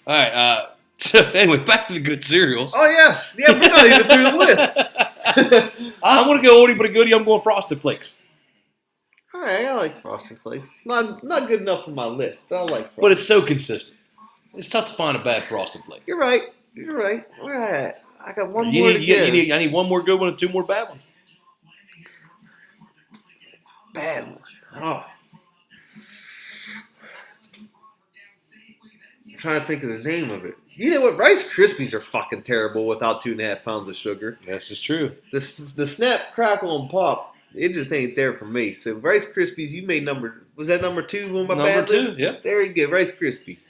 All right. So anyway, back to the good cereals. Oh, yeah. Yeah, we're not even through the list. I want to go oldie but a goodie. I'm going Frosted Flakes. All right, I like Frosted Flakes. Not good enough for my list, but I like Frosted. But it's so consistent. It's tough to find a bad Frosted Flake. You're right. Where I at? I got one more to go. I need one more good one and two more bad ones. Bad one. Oh. I'm trying to think of the name of it. You know what? Rice Krispies are fucking terrible without 2.5 pounds of sugar. This is true. The Snap, Crackle, and Pop It just ain't there for me. So Rice Krispies, you made was that number 2 on my Number bad 2, list? yep. There you go, Rice Krispies.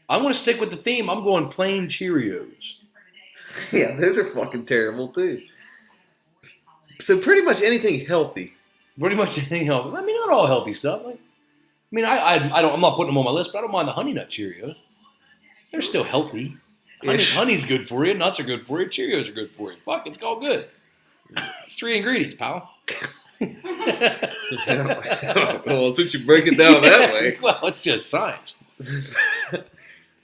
I'm going to stick with the theme. I'm going plain Cheerios. Yeah, those are fucking terrible too. So pretty much anything healthy. Pretty much anything else. I mean, not all healthy stuff. Like, I mean, I don't. I'm not putting them on my list, but I don't mind the Honey Nut Cheerios. They're still healthy. Honey's good for you. Nuts are good for you. Cheerios are good for you. Fuck, it's all good. It's 3 ingredients, pal. Well, since you break it down that way. Well, it's just science.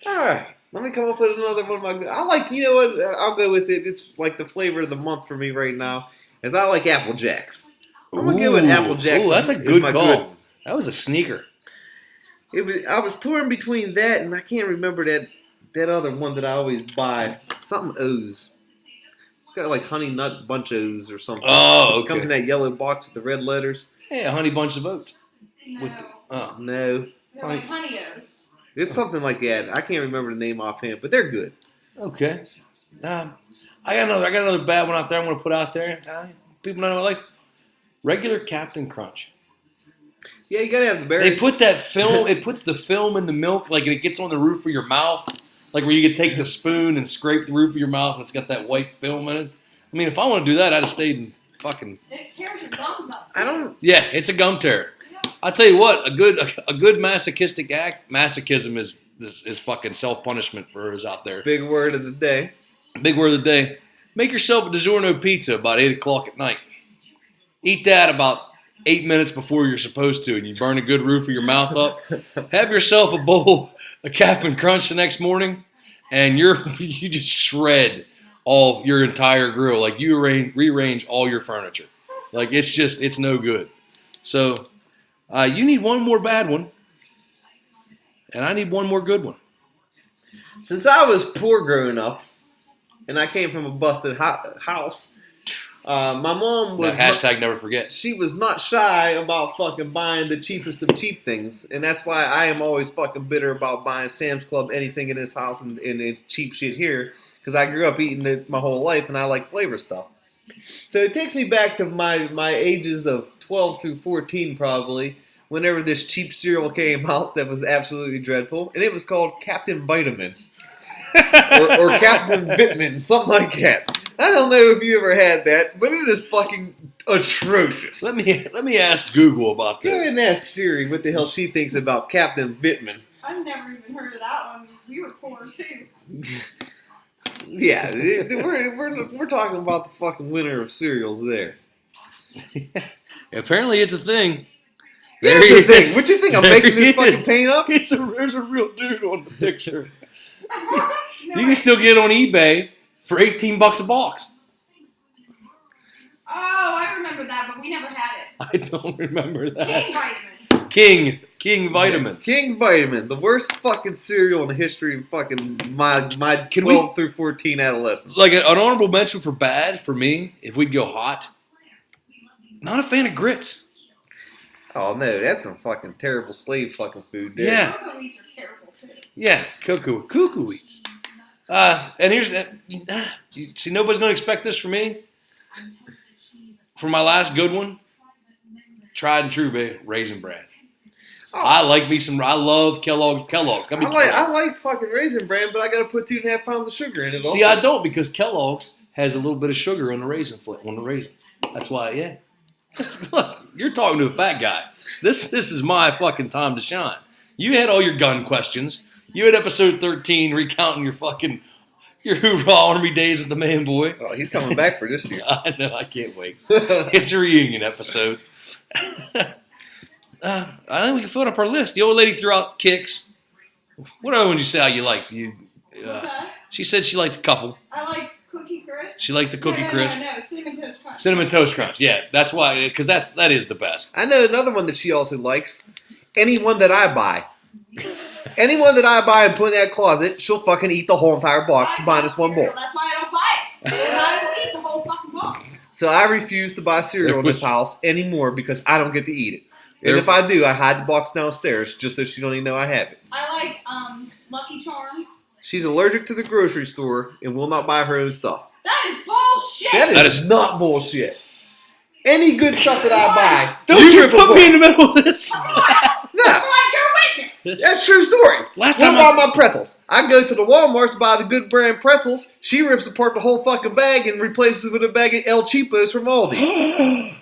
All right. Let me come up with another one of my. I like, you know what? I'll go with it. It's like the flavor of the month for me right now. Is I like Apple Jacks. I'm gonna go with Apple Jacks. Ooh, that's a good call. That was a sneaker. I was torn between that and I can't remember that other one that I always buy. Something O's. It's got like Honey Nut Bunch O's or something. Oh, okay. It comes in that yellow box with the red letters. Hey, a Honey Bunch of Oats. No. No. They're like Honey O's. It's something like that. I can't remember the name offhand, but they're good. Okay. I got another bad one out there I'm going to put out there. People don't know like regular Captain Crunch. Yeah, you gotta have the berries. They put that film. It puts the film in the milk, like it gets on the roof of your mouth, like where you could take the spoon and scrape the roof of your mouth, and it's got that white film in it. I mean, if I want to do that, I'd have stayed in fucking. It tears your gums up. I don't. Yeah, it's a gum tear. I'll tell you what, a good masochistic act. Masochism is fucking self punishment for those out there. Big word of the day. Big word of the day. Make yourself a DiGiorno pizza about 8:00 at night. Eat that about 8 minutes before you're supposed to, and you burn a good roof of your mouth up. Have yourself a bowl of Captain Crunch the next morning, and you just shred all your entire grill. Like you rearrange all your furniture. Like it's no good. So you need one more bad one, and I need one more good one. Since I was poor growing up, and I came from a busted house, my mom was Never forget. She was not shy about fucking buying the cheapest of cheap things, and that's why I am always fucking bitter about buying Sam's Club anything in this house and cheap shit here, because I grew up eating it my whole life and I like flavor stuff. So it takes me back to my ages of 12 through 14 probably, whenever this cheap cereal came out that was absolutely dreadful, and it was called Captain Vitamin. or Captain Vitamin, something like that. I don't know if you ever had that, but it is fucking atrocious. Let me ask Google about this. Go and ask Siri what the hell she thinks about Captain Vitamin. I've never even heard of that one. We were poor too. Yeah, we're talking about the fucking winner of cereals there. Apparently, it's a thing. It's a thing. What you think? I'm making this fucking paint up? There's a real dude on the picture. No, You can still get it on eBay for $18 a box. Oh, I remember that, but we never had it. I don't remember that. King Vitamin. King Vitamin. King Vitamin, the worst fucking cereal in the history of fucking my 12 through 14 adolescence. Like an honorable mention for bad for me, if we'd go hot. Not a fan of grits. Oh no, that's some fucking terrible slave fucking food there. Yeah. Cocoa Wheats are terrible too. Yeah, cuckoo wheats. And here's see, nobody's gonna expect this from me. For my last good one, tried and true, babe, Raisin Bran. Oh. I love Kellogg's. I like fucking Raisin Bran, but I gotta put 2.5 pounds of sugar in it. See, also. I don't, because Kellogg's has a little bit of sugar on the raisins. That's why, yeah. Look, you're talking to a fat guy. This is my fucking time to shine. You had all your gun questions. You had episode 13 recounting your hoorah army days with the man boy. Oh, he's coming back for this year. I know, I can't wait. It's a reunion episode. I think we can fill up our list. The old lady threw out kicks. What other one did you say how you liked? What's that? She said she liked a couple. I like Cookie Crisp. She liked the Cookie Crisp. No, Cinnamon Toast Crunch. Cinnamon Toast Crunch. Yeah, that's why, because that is the best. I know another one that she also likes. Anyone that I buy. Anyone that I buy and put in that closet, she'll fucking eat the whole entire box minus one bowl. That's why I don't buy it. Because I will eat the whole fucking box. So I refuse to buy cereal in this house anymore because I don't get to eat it. And if I do, I hide the box downstairs just so she don't even know I have it. I like Lucky Charms. She's allergic to the grocery store and will not buy her own stuff. That is bullshit. That is not bullshit. Any good stuff that I buy, Don't you rip put me in apart. the middle of this. Come on, No, you're a witness. that's true story. Last What time about my pretzels? I go to the Walmart to buy the good brand pretzels. She rips apart the whole fucking bag and replaces it with a bag of El Cheapos from Aldi's.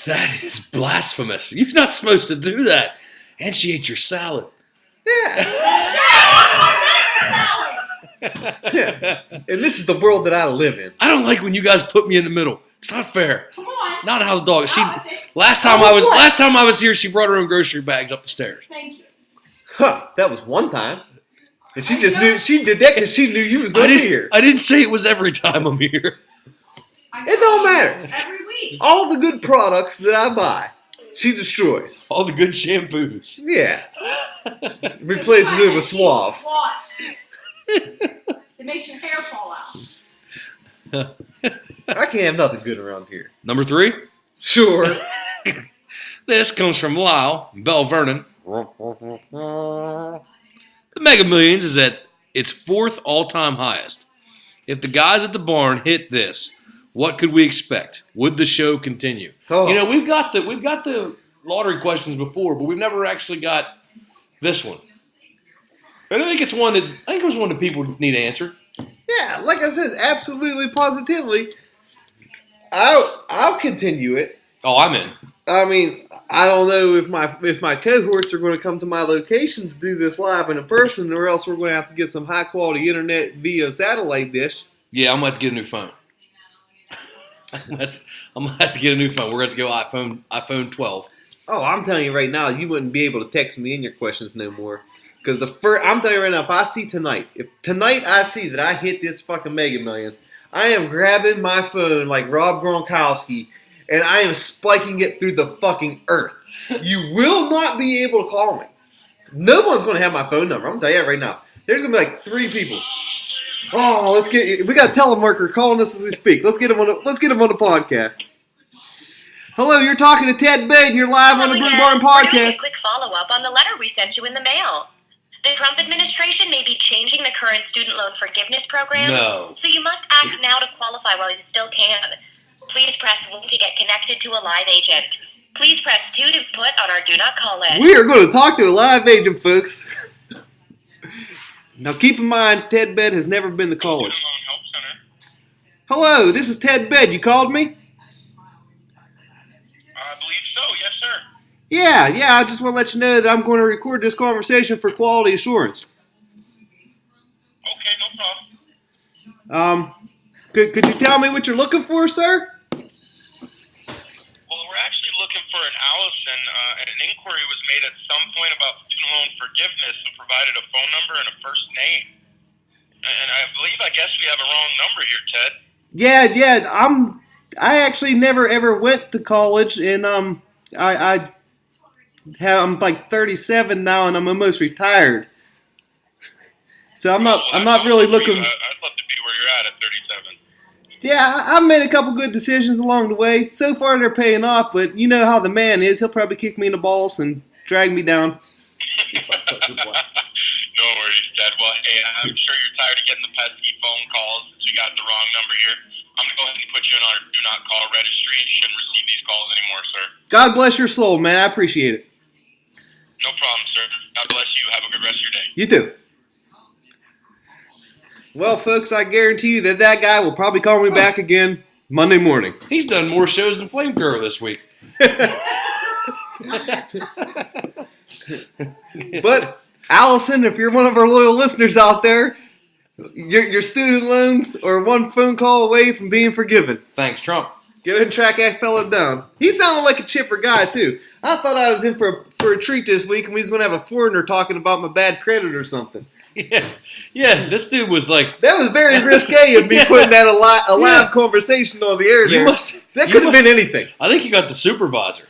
That is blasphemous. You're not supposed to do that. And she ate your salad. Yeah. Yeah. And this is the world that I live in. I don't like when you guys put me in the middle. It's not fair. Come on. Not how the dog. She Oh, last time I was here, she brought her own grocery bags up the stairs. Thank you. Huh, that was one time. And she just knew she did that because she knew you was going to be here. I didn't say it was every time I'm here. It don't matter. Every week. All the good products that I buy, she destroys. All the good shampoos. Yeah. Replaces it with Suave. It makes your hair fall out. I can't have nothing good around here. Number 3. Sure. This comes from Lyle, Bell Vernon. The Mega Millions is at its 4th all-time highest. If the guys at the barn hit this, what could we expect? Would the show continue? Oh. You know, we've got the lottery questions before, but we've never actually got this one. And I think it was one that people need answered. Yeah, like I said, absolutely, positively. I'll continue it. Oh, I'm in. I mean, I don't know if my cohorts are going to come to my location to do this live in person, or else we're going to have to get some high quality internet via satellite dish. Yeah, I'm going to have to get a new phone. I'm going to have to get a new phone. We're going to have to go iPhone 12. Oh, I'm telling you right now, you wouldn't be able to text me in your questions no more. Because I'm telling you right now, if tonight I see that I hit this fucking Mega Millions, I am grabbing my phone like Rob Gronkowski, and I am spiking it through the fucking earth. You will not be able to call me. No one's going to have my phone number. I'm telling you right now. There's going to be like 3 people. Oh, we got a telemarketer calling us as we speak. Let's get him on the podcast. Hello, you're talking to Ted Bade, and you're live on the Blue Barn We're doing podcast. a quick follow-up on the letter we sent you in the mail. The Trump administration may be changing the current student loan forgiveness program. No. So you must act now to qualify while you still can. Please press 1 to get connected to a live agent. Please press 2 to put on our do not call list. We are going to talk to a live agent, folks. Now, keep in mind, Ted Bed has never been to college. Help Center. Hello, this is Ted Bed. You called me? I believe so, yes, sir. Yeah, I just want to let you know that I'm going to record this conversation for quality assurance. Okay, no problem. Could you tell me what you're looking for, sir? Well, we're actually looking for an Allison. An inquiry was made at some point about student loan forgiveness and provided a phone number and a first name. And I guess we have a wrong number here, Ted. Yeah, I actually never ever went to college, and I'm like 37 now, and I'm almost retired. So I'm not really looking. I'd love to be where you're at 37. Yeah, I've made a couple good decisions along the way. So far, they're paying off, but you know how the man is. He'll probably kick me in the balls and drag me down. No worries, Ted. Well, hey, I'm sure you're tired of getting the pesky phone calls since we got the wrong number here. I'm going to go ahead and put you in our do not call registry, and you shouldn't receive these calls anymore, sir. God bless your soul, man. I appreciate it. No problem, sir. God bless you. Have a good rest of your day. You too. Well, folks, I guarantee you that guy will probably call me back again Monday morning. He's done more shows than Flamethrower this week. But, Allison, if you're one of our loyal listeners out there, your student loans are one phone call away from being forgiven. Thanks, Trump. Go ahead and track that fella down. He sounded like a chipper guy, too. I thought I was in for a treat this week, and we was going to have a foreigner talking about my bad credit or something. Yeah, this dude was like... That was very risque of me putting that a live conversation on the air there. That could have been anything. I think you got the supervisor.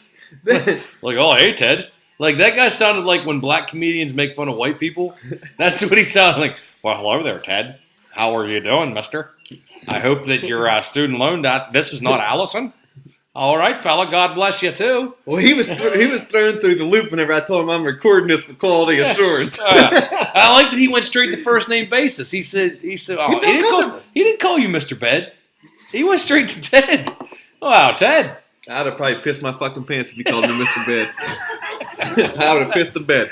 Like, oh, hey, Ted. Like, that guy sounded like when black comedians make fun of white people. That's what he sounded like. Well, hello there, Ted. How are you doing, mister? I hope that your student loan... This is not Allison. All right, fella. God bless you, too. Well, he was thrown through the loop whenever I told him I'm recording this for quality assurance. I like that he went straight to first name basis. He said, oh, he didn't call you Mr. Bed. He went straight to Ted. Wow, Ted. I'd have probably pissed my fucking pants if you called me Mr. Bed. I would have pissed the bed.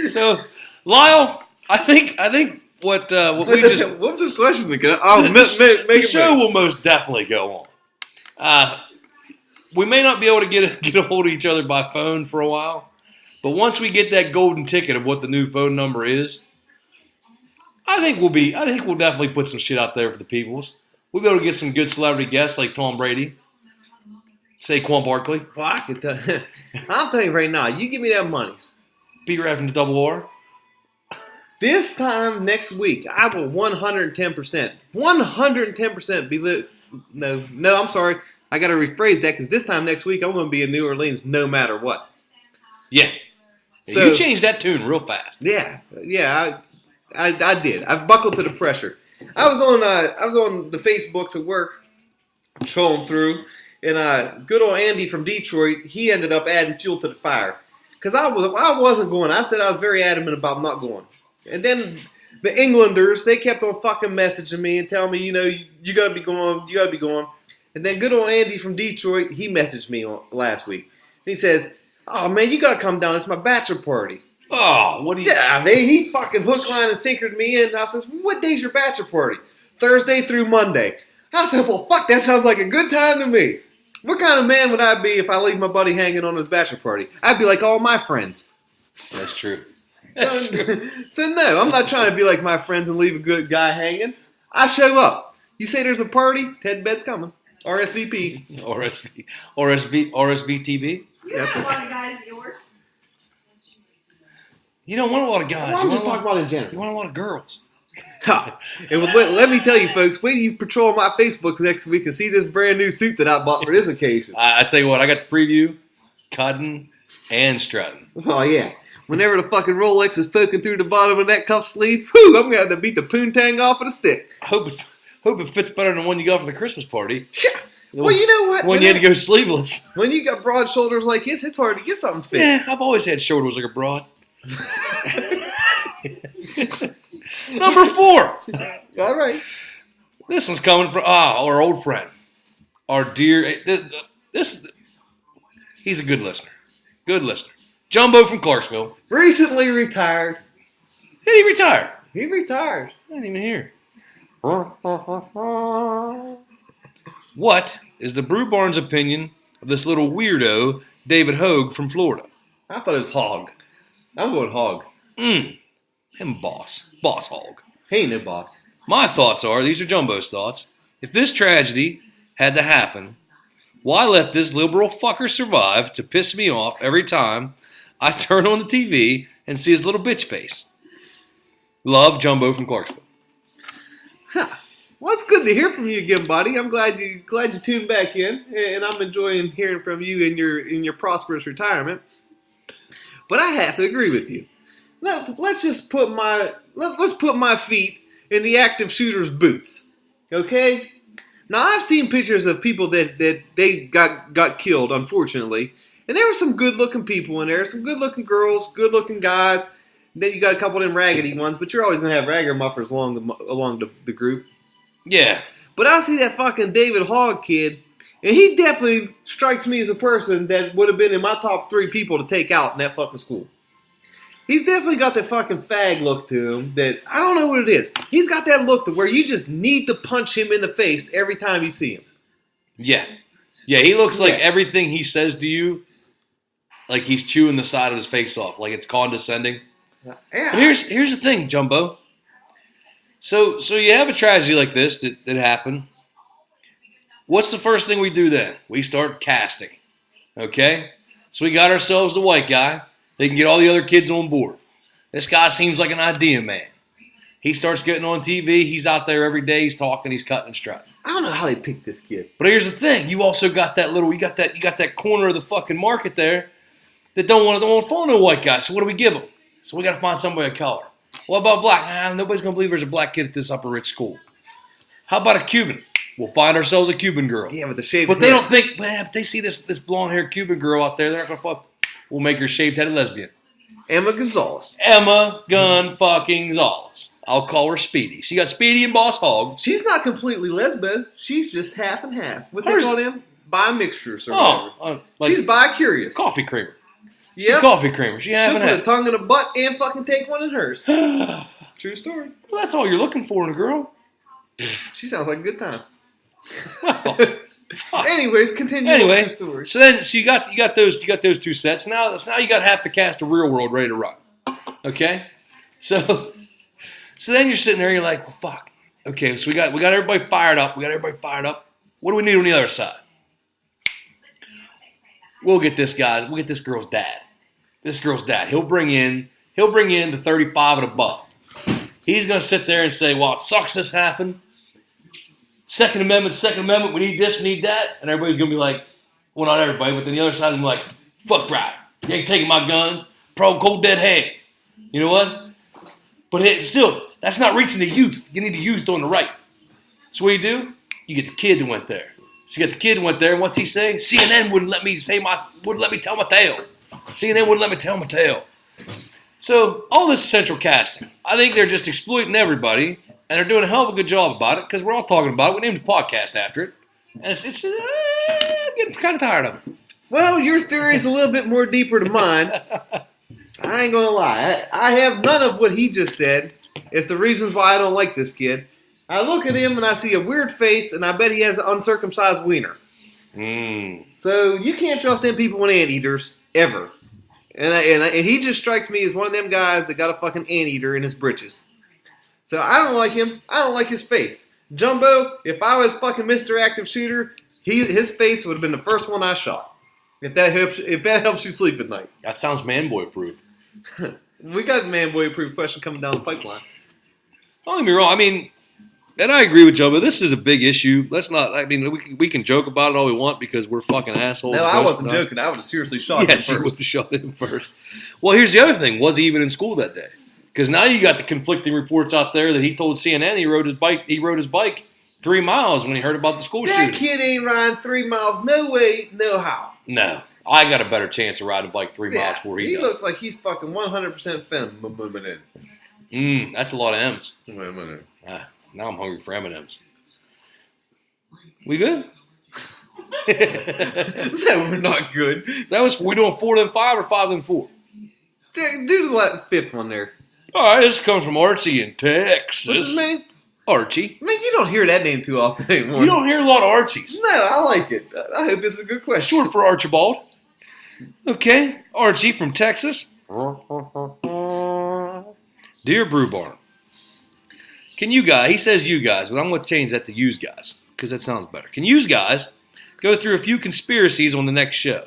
So, Lyle, I think what we just what was this question again? Oh, the show will most definitely go on. We may not be able to get a hold of each other by phone for a while, but once we get that golden ticket of what the new phone number is, I think we'll definitely put some shit out there for the peoples. We'll be able to get some good celebrity guests like Tom Brady, Saquon Barkley. Well, I can tell you. I'm telling you right now, you give me that monies. Peter Red from the Double R. This time next week, I will 110% be lit. No, I'm sorry. I got to rephrase that because this time next week, I'm going to be in New Orleans no matter what. Yeah. So, you changed that tune real fast. Yeah, I did. I buckled to the pressure. I was on the Facebooks at work, trolling through, and good old Andy from Detroit, he ended up adding fuel to the fire because I wasn't going. I said I was very adamant about not going, and then the Englanders, they kept on fucking messaging me and telling me, you gotta be going, and then good old Andy from Detroit, he messaged me last week, and he says, "Oh man, you gotta come down. It's my bachelor party." Oh, what do you... Yeah, man, he fucking hook, line, and sinkered me in. I says, "What day's your bachelor party?" "Thursday through Monday." I said, "Well, fuck, that sounds like a good time to me." What kind of man would I be if I leave my buddy hanging on his bachelor party? I'd be like all my friends. That's true. So no, I'm not trying to be like my friends and leave a good guy hanging. I show up. You say there's a party, Ted Bed's coming. RSVP. RSVTV. You have a lot of guys at yours. You don't want a lot of guys. Well, I'm just talking about in general. You want a lot of girls. And let me tell you, folks, wait till you patrol my Facebooks next week and see this brand new suit that I bought for this occasion. I tell you what, I got the preview, cutting, and strutting. Oh, yeah. Whenever the fucking Rolex is poking through the bottom of that cuff sleeve, whew, I'm going to have to beat the poontang off with a stick. I hope it fits better than the one you got for the Christmas party. Well, you know what? When you had to go sleeveless. When you got broad shoulders like this, it's hard to get something fit. Yeah, I've always had shoulders like a broad. Number 4. All right. This one's coming from our old friend, our dear. He's a good listener. Good listener. Jumbo from Clarksville. Recently retired. Did he retire? He retired. I didn't even hear. What is the Brew Barn's opinion of this little weirdo, David Hogue from Florida? I thought it was hog. I'm going hog. Him boss hog. He ain't no boss. My thoughts are, these are Jumbo's thoughts, if this tragedy had to happen, why let this liberal fucker survive to piss me off every time I turn on the TV and see his little bitch face? Love, Jumbo from Clarksville. Well, it's good to hear from you again, buddy. I'm glad you tuned back in, and I'm enjoying hearing from you in your prosperous retirement. But I have to agree with you. Let's put my feet in the active shooter's boots, okay? Now I've seen pictures of people that they got killed, unfortunately, and there were some good-looking people in there, some good-looking girls, good-looking guys. And then you got a couple of them raggedy ones, but you're always gonna have ragamuffers along the group. Yeah. But I see that fucking David Hogg kid, and he definitely strikes me as a person that would have been in my top 3 people to take out in that fucking school. He's definitely got that fucking fag look to him that, I don't know what it is. He's got that look to where you just need to punch him in the face every time you see him. Yeah. Yeah, he looks like everything he says to you, like he's chewing the side of his face off, like it's condescending. Yeah. But here's the thing, Jumbo. So you have a tragedy like this that happened. What's the first thing we do then? We start casting. Okay? So we got ourselves the white guy. They can get all the other kids on board. This guy seems like an idea man. He starts getting on TV. He's out there every day. He's talking. He's cutting and strutting. I don't know how they picked this kid. But here's the thing. You also got that you got that corner of the fucking market there that don't want to follow no white guy. So what do we give them? So we got to find somebody of color. What about black? Nobody's going to believe there's a black kid at this upper rich school. How about a Cuban? We'll find ourselves a Cuban girl. Yeah, with the shaved But head. they don't think, man, if they see this blonde-haired Cuban girl out there, they're not going to fuck. We'll make her shaved-headed lesbian. Emma Gonzalez. Emma Gun fucking Gonzalez. I'll call her Speedy. She got Speedy and Boss Hog. She's not completely lesbo. She's just half and half. What Hers- they call them? Bi-mixtures or whatever. Like She's bi-curious. coffee creamer. She's Yep. coffee creamer. She She'll haven't put a had. tongue in a butt and fucking take one in hers. Well, True story. that's all you're looking for in a girl. She sounds like a good time. Well, fuck. Anyways, continue Anyway, with your story. so you got those two sets. Now you got half the cast of Real World ready to run. Okay, so then you're sitting there, you're like, well, fuck. Okay, so we got everybody fired up. What do we need on the other side? We'll get this girl's dad. He'll bring in the 35 and above. He's gonna sit there and say, well, it sucks this happened. Second Amendment, we need this, we need that. And everybody's going to be like, well, not everybody, but then the other side is going to be like, fuck right. You ain't taking my guns. Cold dead hands. You know what? But still, that's not reaching the youth. You need the youth on the right. So what do? You get the kid that went there. So you get the kid that went there, and what's he say? CNN wouldn't let me tell my tale. CNN wouldn't let me tell my tale. So all this is central casting. I think they're just exploiting everybody. And they're doing a hell of a good job about it because we're all talking about it. We named the podcast after it. And it's getting kind of tired of it. Well, your theory is a little bit more deeper than mine. I ain't going to lie. I have none of what he just said. It's the reasons why I don't like this kid. I look at him and I see a weird face, and I bet he has an uncircumcised wiener. So you can't trust them people with anteaters, ever. And he just strikes me as one of them guys that got a fucking anteater in his britches. So I don't like him. I don't like his face. Jumbo, if I was fucking Mr. Active Shooter, his face would have been the first one I shot. If that helps you sleep at night. That sounds man-boy approved. We got a man-boy approved question coming down the pipeline. Don't get me wrong. I mean, and I agree with Jumbo. This is a big issue. Let's not. I mean, we can joke about it all we want because we're fucking assholes. No, I wasn't joking. I would have seriously shot him Yes, you would have shot him first. Well, here's the other thing. Was he even in school that day? Because now you got the conflicting reports out there that he told CNN he rode his bike 3 miles when he heard about the school shooting. That kid ain't riding 3 miles. No way, no how. No, I got a better chance of riding a bike 3 miles before he does. He looks like he's fucking 100% feminine. That's a lot of M's. Wait a minute. Now I'm hungry for M&M's. We good? That were not good. That was we doing 4 then 5 or 5 then 4. Do the fifth one there. All right, this comes from Archie in Texas. What's his name? Archie. Man, you don't hear that name too often anymore. You don't hear a lot of Archies. No, I like it. I hope this is a good question. Short for Archibald. Okay, Archie from Texas. Dear Brew Barn, can you guys, he says you guys, but I'm going to change that to yous guys because that sounds better. Can yous guys go through a few conspiracies on the next show?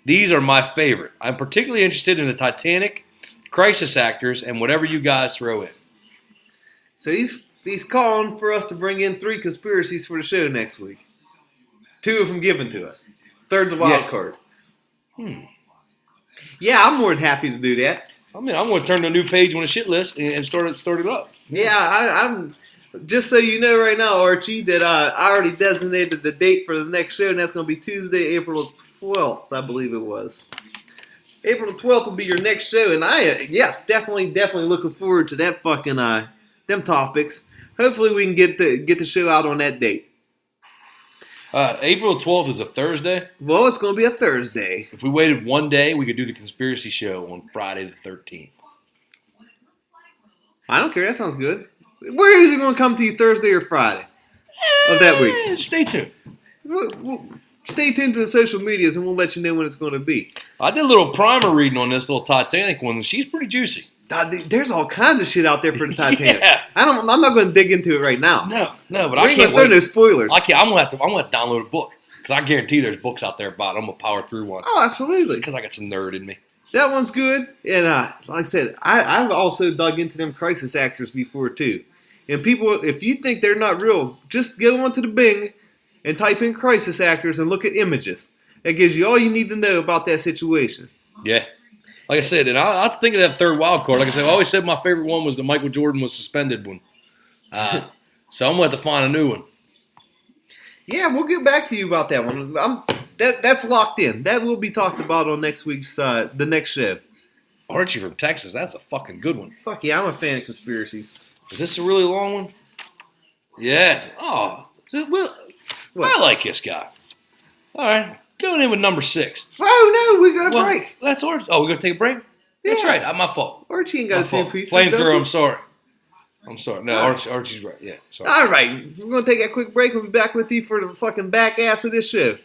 These are my favorite. I'm particularly interested in the Titanic, crisis actors, and whatever you guys throw in. So he's calling for us to bring in 3 conspiracies for the show next week. 2 of them given to us. Third's a wild card. Yeah, I'm more than happy to do that. I mean, I'm going to turn to a new page on the shit list and start it up. Yeah, I'm. Just so you know right now, Archie, that I already designated the date for the next show, and that's going to be Tuesday, April 12th, I believe it was. April 12th will be your next show, and definitely looking forward to that fucking them topics. Hopefully, we can get the show out on that date. April 12th is a Thursday. Well, it's going to be a Thursday. If we waited one day, we could do the conspiracy show on Friday the 13th. I don't care. That sounds good. Where is it going to come to you, Thursday or Friday of that week? Stay tuned. We'll stay tuned to the social medias, and we'll let you know when it's going to be. I did a little primer reading on this little Titanic one, and she's pretty juicy. There's all kinds of shit out there for the Titanic. Yeah. I'm not going to dig into it right now. No, but I I can't can't throw no spoilers. I'm going to download a book because I guarantee there's books out there about it. I'm going to power through one. Oh, absolutely. Because I got some nerd in me. That one's good. And like I said, I've also dug into them crisis actors before too. And people, if you think they're not real, just go onto the Bing and type in crisis actors and look at images. That gives you all you need to know about that situation. Yeah. Like I said, and I have to think of that third wild card. Like I said, I always said my favorite one was the Michael Jordan was suspended one. So I'm going to have to find a new one. Yeah, we'll get back to you about that one. That's locked in. That will be talked about on next week's the next show. Archie from Texas. That's a fucking good one. Fuck yeah, I'm a fan of conspiracies. Is this a really long one? Yeah. Oh, What? I like this guy. All right. Going in with number 6. Oh, no, we got a break. That's Archie. Oh, we're going to take a break? That's Yeah. right. My fault. Archie ain't got My a few fault. pieces. Flamethrower, I'm does sorry. I'm sorry. No, All right. Archie's right. Yeah, sorry. All right, we're going to take a quick break. We'll be back with you for the fucking back ass of this show.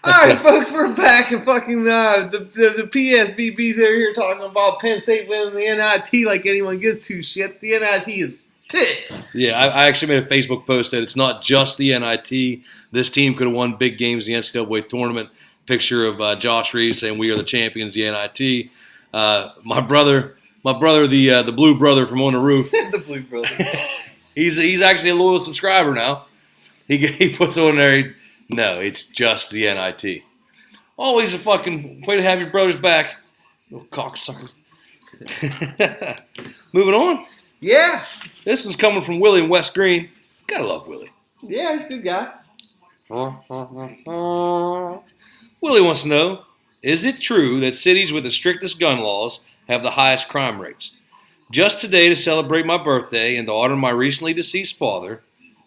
All right, folks, we're back, and fucking the PSBBs over here talking about Penn State winning the NIT like anyone gives two shits. The NIT is pissed. Yeah, I actually made a Facebook post that it's not just the NIT. This team could have won big games in the NCAA tournament. Picture of Josh Reeves saying, "We are the champions, the NIT." My brother, the blue brother from on the roof. The blue brother. He's actually a loyal subscriber now. He puts on there. No, it's just the NIT. Always a fucking way to have your brothers back. Little cocksucker. Moving on. Yeah. This one's coming from Willie in West Green. Gotta love Willie. Yeah, he's a good guy. Willie wants to know, is it true that cities with the strictest gun laws have the highest crime rates? Just today to celebrate my birthday and to honor my recently deceased father,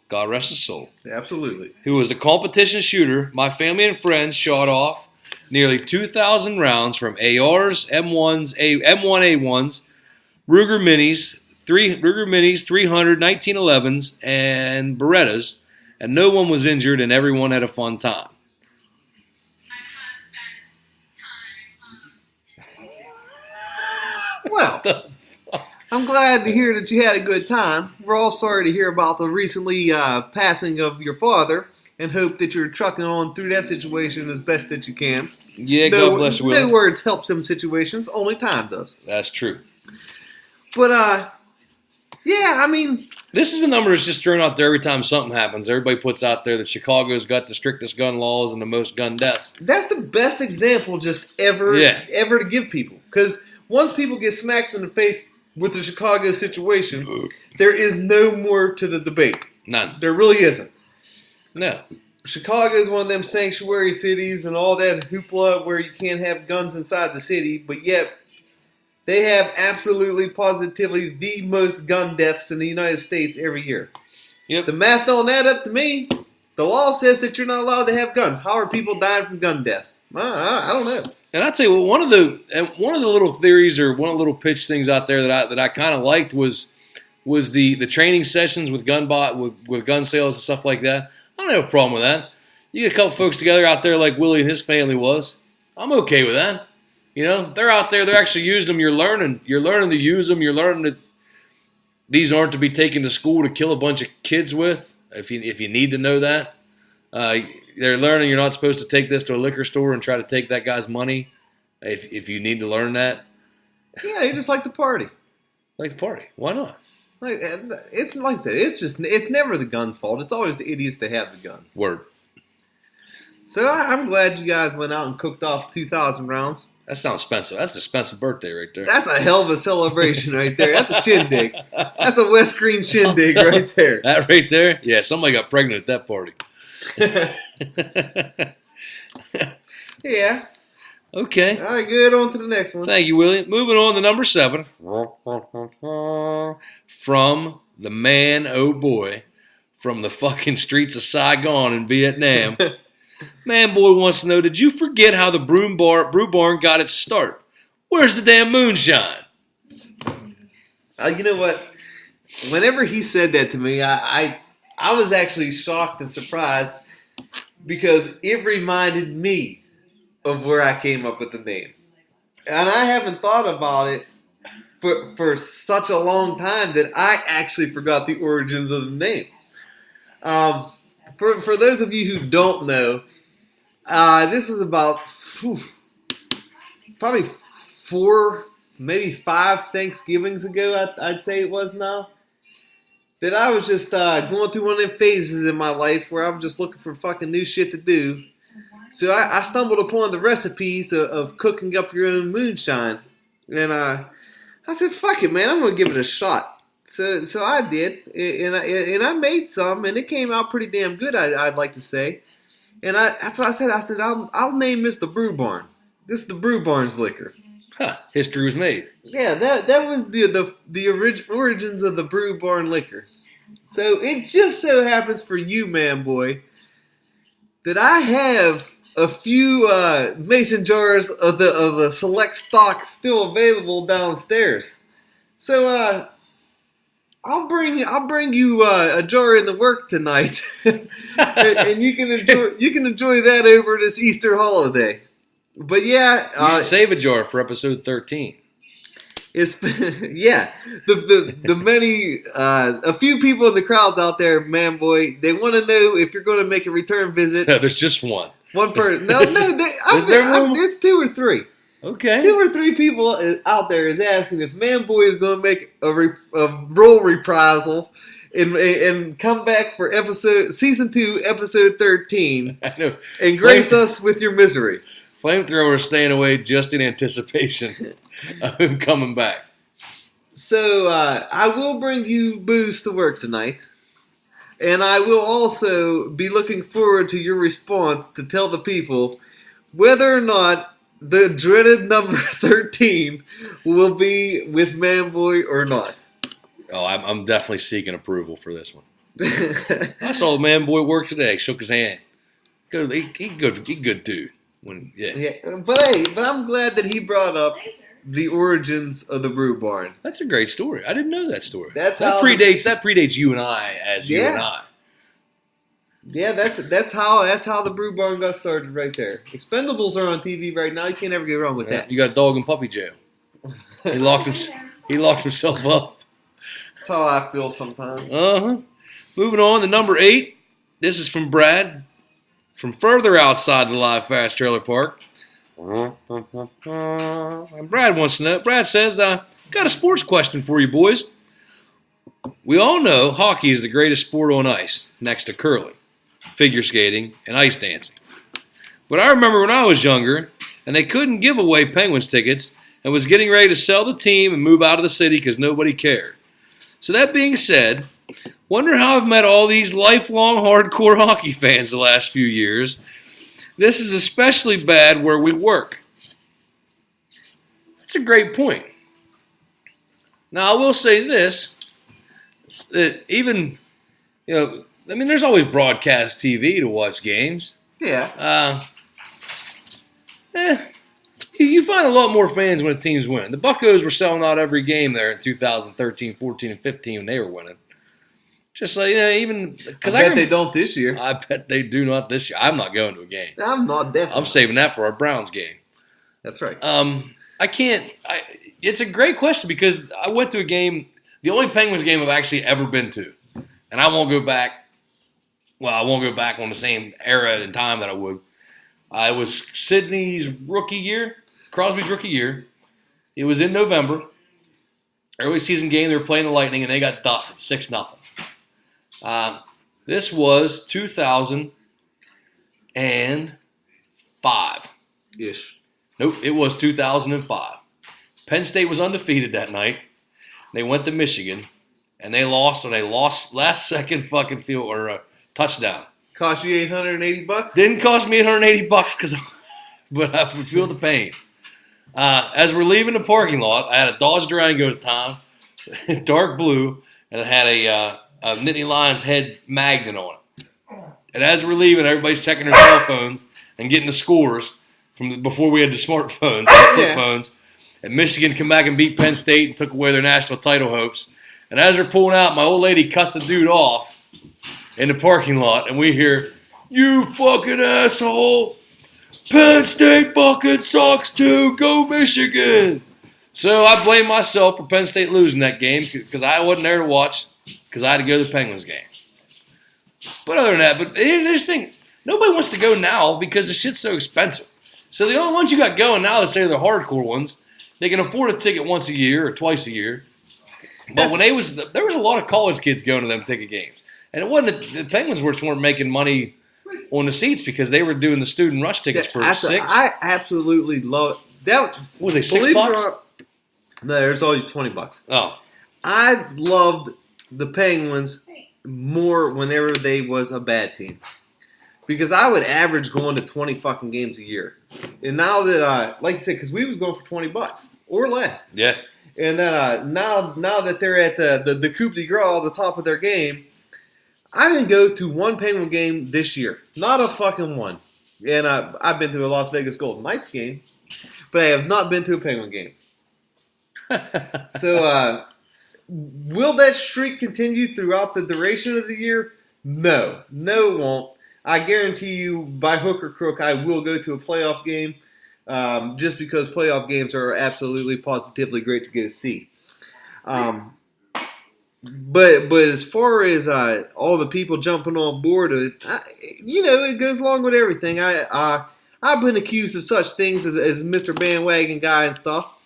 God rest his soul, Absolutely. who was a competition shooter, my family and friends shot off nearly 2,000 rounds from ARs, M1s, M1A1s, Ruger Minis, 300, 1911s, and Berettas, and no one was injured and everyone had a fun time. Well, I'm glad to hear that you had a good time. We're all sorry to hear about the recently passing of your father, and hope that you're trucking on through that situation as best that you can. Yeah, God bless you, Willie. No words help some situations, only time does. That's true. But, yeah, I mean... This is a number that's just thrown out there every time something happens. Everybody puts out there that Chicago's got the strictest gun laws and the most gun deaths. That's the best example just ever to give people. Because once people get smacked in the face with the Chicago situation, there is no more to the debate. None. There really isn't. No. Chicago is one of them sanctuary cities and all that hoopla where you can't have guns inside the city, but yet they have absolutely, positively the most gun deaths in the United States every year. Yep. The math don't add up to me. The law says that you're not allowed to have guns. How are people dying from gun deaths? I don't know. And I'll tell you what, one of the little theories or one of the little pitch things out there that I kind of liked was the training sessions with with gun sales and stuff like that. I don't have a problem with that. You get a couple folks together out there like Willie and his family was. I'm okay with that. You know, they're out there. They're actually using them. You're learning to use them. You're learning that these aren't to be taken to school to kill a bunch of kids with. If you need to know that, they're learning you're not supposed to take this to a liquor store and try to take that guy's money. If you need to learn that, Yeah, they just like to party. like the party. Why not? Like, it's like I said, it's never the gun's fault. It's always the idiots that have the guns. Word. So I'm glad you guys went out and cooked off 2,000 rounds. That sounds expensive. That's an expensive birthday right there. That's a hell of a celebration right there. That's a shindig. That's a West Green shindig right there. That right there? Yeah, somebody got pregnant at that party. Yeah. Okay. All right, good. On to the next one. Thank you, Willie. Moving on to number 7. From the man, oh boy, from the fucking streets of Saigon in Vietnam. Man boy wants to know, did you forget how the brew barn got its start? Where's the damn moonshine? You know what? Whenever he said that to me, I was actually shocked and surprised because it reminded me of where I came up with the name. And I haven't thought about it for such a long time that I actually forgot the origins of the name. For those of you who don't know, this is about probably 4, maybe 5 Thanksgivings ago, I'd say it was now, that I was just going through one of them phases in my life where I was just looking for fucking new shit to do. So I stumbled upon the recipes of cooking up your own moonshine. And I said, fuck it, man, I'm going to give it a shot. So I did, and I made some, and it came out pretty damn good, I'd like to say. And that's what I said. I said, I'll name this the Brew Barn. This is the Brew Barn's liquor. Huh, history was made. Yeah, that was the origins of the Brew Barn liquor. So it just so happens for you, man boy, that I have a few mason jars of the select stock still available downstairs. So I'll bring you a jar in the work tonight, and you can enjoy that over this Easter holiday. But yeah, you should save a jar for episode 13. It's the many a few people in the crowds out there, man boy, they want to know if you're going to make a return visit. No, there's just one. One person. It's 2 or 3. Okay. 2 or 3 people out there is asking if man boy is going to make a role reprisal and come back for season 2, episode 13, I know. and grace us with your misery. Flamethrower staying away just in anticipation of him coming back. So I will bring you booze to work tonight. And I will also be looking forward to your response to tell the people whether or not the dreaded number 13 will be with Manboy or not. Oh, I'm definitely seeking approval for this one. I saw the Manboy work today. Shook his hand. He good dude. But I'm glad that he brought up the origins of the Brew Barn. That's a great story. I didn't know that story. That predates you and I you and I. Yeah, that's how the Brew Barn got started right there. Expendables are on TV right now. You can't ever go wrong with that. You got dog in puppy jail. He locked himself up. That's how I feel sometimes. Moving on to number 8. This is from Brad. From further outside the live fast trailer park. And Brad wants to know. Brad says, got a sports question for you boys. We all know hockey is the greatest sport on ice, next to curling, figure skating, and ice dancing. But I remember when I was younger, and they couldn't give away Penguins tickets, and was getting ready to sell the team and move out of the city because nobody cared. So that being said, wonder how I've met all these lifelong hardcore hockey fans the last few years. This is especially bad where we work. That's a great point. Now, I will say this, that even, there's always broadcast TV to watch games. Yeah. You find a lot more fans when the teams win. The Buccos were selling out every game there in 2013, 14, and 15 when they were winning. Just like, even because I bet they don't this year. I bet they do not this year. I'm not going to a game. I'm not definitely. I'm saving that for our Browns game. That's right. I can't. It's a great question because I went to a game, the only Penguins game I've actually ever been to, and I won't go back. Well, I won't go back on the same era and time that I would. It was Sidney's rookie year, Crosby's rookie year. It was in November. Early season game. They were playing the Lightning, and they got dusted 6-0. This was 2005. Ish. Nope, it was 2005. Penn State was undefeated that night. They went to Michigan, and they lost on a last second fucking field or a touchdown. Cost you $880? Didn't cost me $880 but I would feel the pain. As we're leaving the parking lot, I had a Dodge Durango at the time, dark blue, and it had a Nittany Lions head magnet on it. And as we're leaving, everybody's checking their cell phones and getting the scores from before we had the smartphones, the flip phones. And Michigan came back and beat Penn State and took away their national title hopes. And as they're pulling out, my old lady cuts a dude off in the parking lot, and we hear, "You fucking asshole! Penn State fucking sucks too! Go Michigan!" So I blame myself for Penn State losing that game because I wasn't there to watch because I had to go to the Penguins game. But other than that, but this thing, nobody wants to go now because the shit's so expensive. So the only ones you got going now, let's say they're hardcore ones, they can afford a ticket once a year or twice a year. But when there was a lot of college kids going to them ticket games. And it wasn't the Penguins weren't making money on the seats because they were doing the student rush tickets for $6. I absolutely love that. What was it, $6? No, there's always $20. Oh. I loved the Penguins more whenever they was a bad team. Because I would average going to 20 fucking games a year. And now that, like I said, because we was going for $20 or less. Yeah. And then now that they're at the Coupe de Gras, the top of their game, I didn't go to one Penguin game this year. Not a fucking one. And I've been to a Las Vegas Golden Knights game, but I have not been to a Penguin game. So, will that streak continue throughout the duration of the year? No. No, it won't. I guarantee you, by hook or crook, I will go to a playoff game just because playoff games are absolutely, positively great to go see. But as far as all the people jumping on board, it goes along with everything. I've been accused of such things as Mr. Bandwagon Guy and stuff,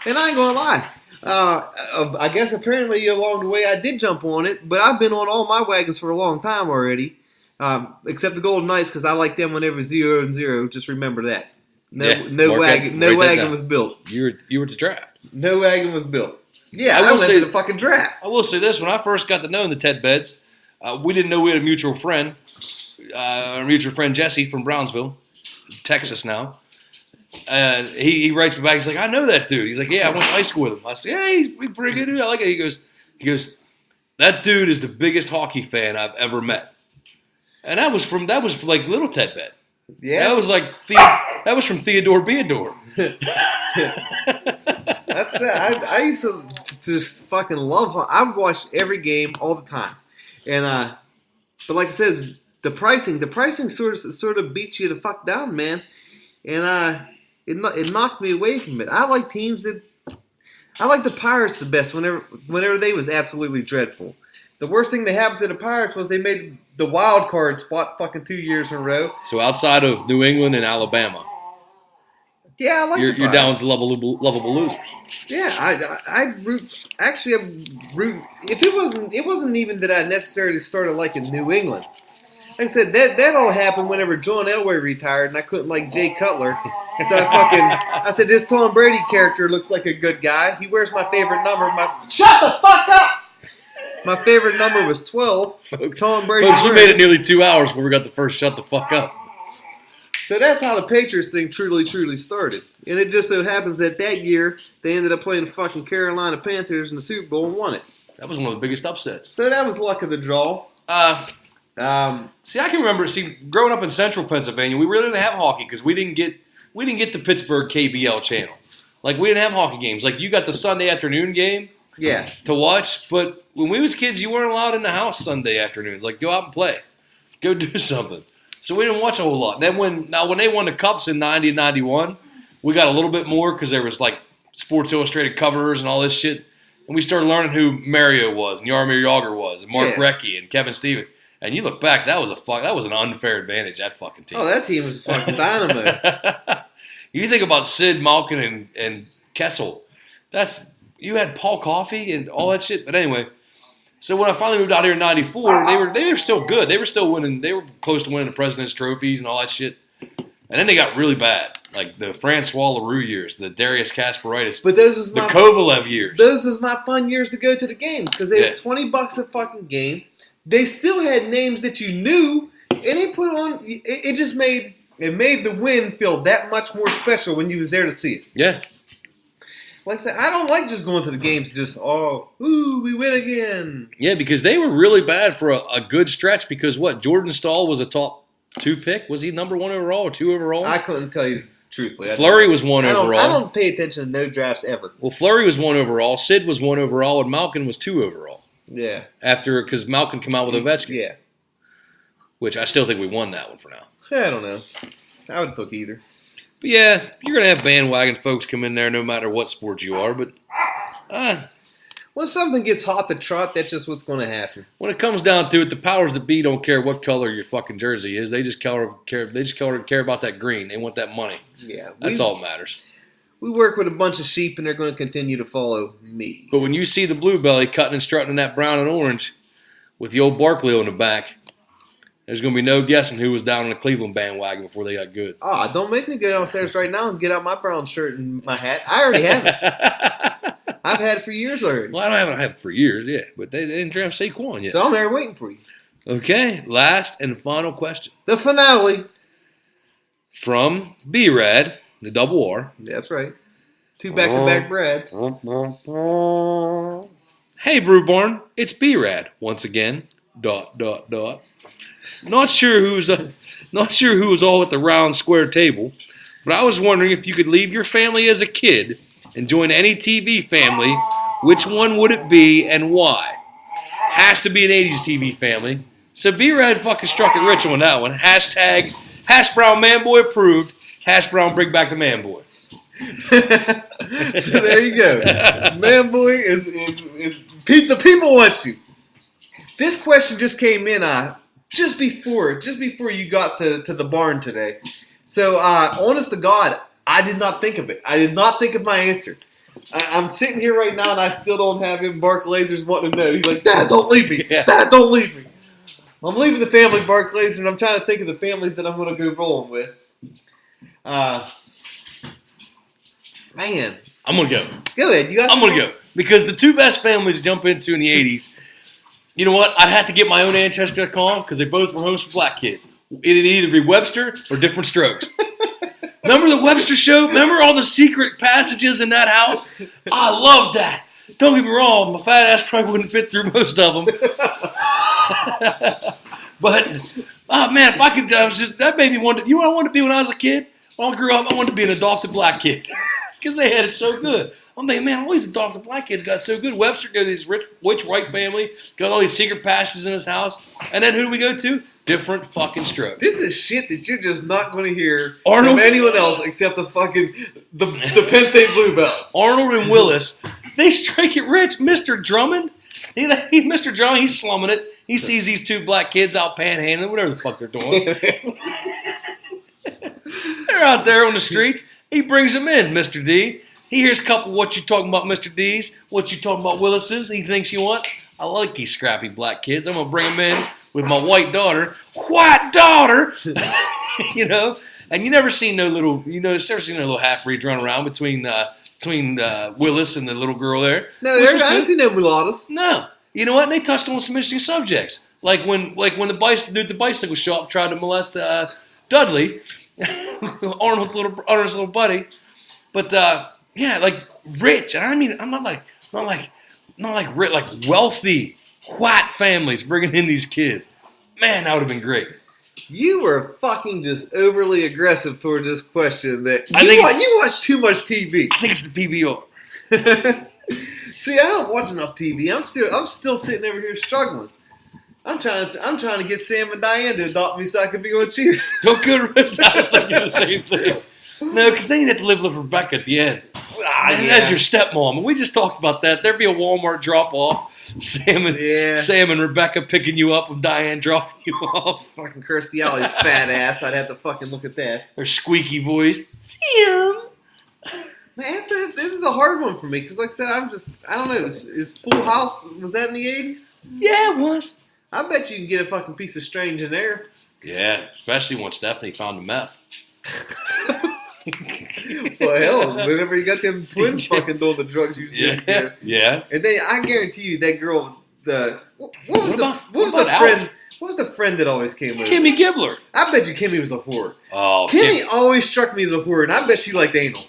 and I ain't gonna lie. I guess apparently along the way I did jump on it, but I've been on all my wagons for a long time already, except the Golden Knights because I like them when they were 0-0. Just remember that. No wagon was built. You were at the draft. No wagon was built. Yeah, I went to the fucking draft. I will say this: when I first got to know the Ted Beds, we didn't know we had a mutual friend, Jesse from Brownsville, Texas now. And he writes me back. He's like, I know that dude. He's like, yeah, I went to high school with him. I said, yeah, he's pretty good dude. I like it. He goes, that dude is the biggest hockey fan I've ever met. And that was like little Ted Bed. Yeah, that was from Theodore Beador. That's it. I used to just fucking love hockey. I've watched every game all the time, and but like I said, the pricing sort of beats you the fuck down, man, and it knocked me away from it. I like teams that I like the Pirates the best whenever they was absolutely dreadful. The worst thing that happened to the Pirates was they made the wild card spot fucking 2 years in a row. So outside of New England and Alabama, yeah, I like the Pirates. You're down with the lovable losers. Yeah, I root. Actually, I root. If it wasn't even that I necessarily started liking New England. Like I said, that all happened whenever John Elway retired, and I couldn't like Jay Cutler. So I said, this Tom Brady character looks like a good guy. He wears my favorite number. Shut the fuck up! My favorite number was 12. Tom Brady. Folks, we made it nearly 2 hours before we got the first shut the fuck up. So that's how the Patriots thing truly started. And it just so happens that year, they ended up playing the fucking Carolina Panthers in the Super Bowl and won it. That was one of the biggest upsets. So that was luck of the draw. See, I can remember, growing up in central Pennsylvania, we really didn't have hockey because we didn't get the Pittsburgh KBL channel. Like, we didn't have hockey games. Like, you got the Sunday afternoon game to watch, but when we was kids, you weren't allowed in the house Sunday afternoons. Like, go out and play. Go do something. So we didn't watch a whole lot. And then when they won the Cups in 90 and 91, we got a little bit more because there was, like, Sports Illustrated covers and all this shit. And we started learning who Mario was and Jaromir Jagr was and Mark Recchi and Kevin Stevens. And you look back, that was an unfair advantage, that fucking team. Oh, that team was fucking dynamo. You think about Sid, Malkin, and Kessel. You had Paul Coffey and all that shit. But anyway, so when I finally moved out here in '94, they were still good. They were still winning. They were close to winning the President's trophies and all that shit. And then they got really bad, like the Francois Leroux years, the Darius Kasparaitis, but the Kovalev years. Those was my fun years to go to the games because it was $20 a fucking game. They still had names that you knew, and they put on. It just made the win feel that much more special when you was there to see it. Yeah. Like I said, I don't like just going to the games just, we win again. Yeah, because they were really bad for a good stretch because Jordan Stahl was a top 2 pick? Was he number 1 overall or 2 overall? I couldn't tell you truthfully. Fleury was 1 overall. I don't pay attention to no drafts ever. Well, Fleury was 1 overall. Sid was 1 overall, and Malkin was 2 overall. Yeah. Because Malkin came out with Ovechkin. Yeah. Which I still think we won that one for now. I don't know. I would have took either. But yeah, you're gonna have bandwagon folks come in there no matter what sport you are. But when something gets hot to trot, that's just what's going to happen. when it comes down to it, the powers that be don't care what color your fucking jersey is. They just care about that green. They want that money. Yeah, That's all that matters. We work with a bunch of sheep, and they're going to continue to follow me. But when you see the blue belly cutting and strutting in that brown and orange with the old Barkley on the back, there's going to be no guessing who was down on the Cleveland bandwagon before they got good. Don't make me go downstairs right now and get out my brown shirt and my hat. I already have it. I've had it for years already. Well, I haven't had it for years, yeah, but they didn't draft Saquon yet. So I'm there waiting for you. Okay, last and final question. The finale. From B-Rad, the double R. That's right. 2 back-to-back Brads. Hey, Brew Barn, it's B-Rad once again. ... Not sure who was all at the round square table, but I was wondering if you could leave your family as a kid and join any TV family, which one would it be and why? Has to be an 80s TV family. So B-Rad fucking struck it rich on that one. Hashtag Hash Brown Manboy approved. Hash Brown bring back the Manboy. So there you go. Manboy is the people want you. This question just came in just before you got to the barn today. So honest to God, I did not think of it. I did not think of my answer. I'm sitting here right now and I still don't have him. Bark Lasers wanting to know. He's like, Dad, don't leave me. Yeah. Dad, don't leave me. I'm leaving the family, Bark Laser, and I'm trying to think of the family that I'm going to go rolling with. Man. I'm going to go. Go ahead. I'm going to go. Because the two best families to jump into in the 80s, you know what? I'd have to get my own ancestry to call them because they both were homes for black kids. It'd either be Webster or Different Strokes. Remember the Webster show? Remember all the secret passages in that house? I loved that. Don't get me wrong, my fat ass probably wouldn't fit through most of them. But, oh man, if I could, that made me wonder, you know what I wanted to be when I was a kid? When I grew up, I wanted to be an adopted black kid. Because they had it so good. I'm thinking, man, all these adopted black kids got so good. Webster got this rich white family, got all these secret passages in his house. And then who do we go to? Different fucking Strokes. This is shit that you're just not going to hear Arnold, from anyone else except the Penn State Blue Belt. Arnold and Willis, they strike it rich. Mr. Drummond, Mr. Drummond, he's slumming it. He sees these two black kids out panhandling, whatever the fuck they're doing. They're out there on the streets. He brings them in, Mr. D. He hears a couple, what you talking about, Mr. D's, what you talking about, Willis's. He thinks you want. I like these scrappy black kids. I'm going to bring them in with my white daughter. White daughter! You know? And you never seen no little, never seen no little half-breeds run around between Willis and the little girl there. No, I haven't seen no mulattoes. No. You know what? And they touched on some interesting subjects. Like when the bicycle shop tried to molest Dudley, Arnold's little buddy. But yeah, like rich. And I mean, I'm not like rich, like wealthy white families bringing in these kids. Man, that would have been great. You were fucking just overly aggressive towards this question. That you watch too much TV. I think it's the PBR. See, I don't watch enough TV. I'm still sitting over here struggling. I'm trying to get Sam and Diane to adopt me so I can be on Cheers. Don't go to Rich. I was thinking the same thing. No, because then you'd have to live with Rebecca at the end. As your stepmom. And we just talked about that. There'd be a Walmart drop-off. Sam and Rebecca picking you up and Diane dropping you off. Fucking Kirstie Alley's fat ass. I'd have to fucking look at that. Her squeaky voice. Sam. Man, this is a hard one for me because, like I said, I don't know. Is Full House, was that in the 80s? Yeah, it was. I bet you can get a fucking piece of strange in there. Yeah, especially when Stephanie found the meth. Well, hell, whenever you got them twins fucking doing the drugs you said. Yeah. Yeah. And then I guarantee you that girl, what was the friend that always came over? Kimmy Gibbler. I bet you Kimmy was a whore. Oh, Kimmy always struck me as a whore, and I bet she liked anal.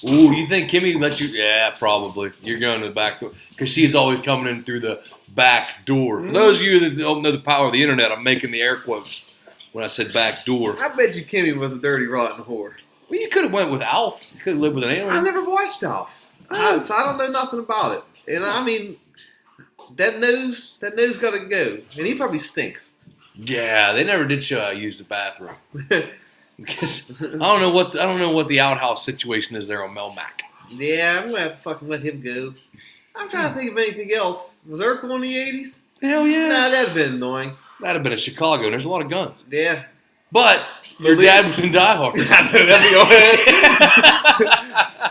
Ooh, you think Kimmy let you? Yeah, probably. You're going to the back door. Because she's always coming in through the back door. For those of you that don't know the power of the internet, I'm making the air quotes when I said back door. I bet you Kimmy was a dirty, rotten whore. Well, you could have went with Alf. You could have lived with an alien. I never watched Alf. So I don't know nothing about it. And I mean, that nose got to go. And he probably stinks. Yeah, they never did show how to use the bathroom. Because I don't know what the outhouse situation is there on Melmac. Yeah, I'm gonna have to fucking let him go. I'm trying to think of anything else. Was Urkel in the 80s? Hell yeah. Nah, that'd been annoying. That'd have been in Chicago, and there's a lot of guns. Yeah. But your dad was in Die Hard.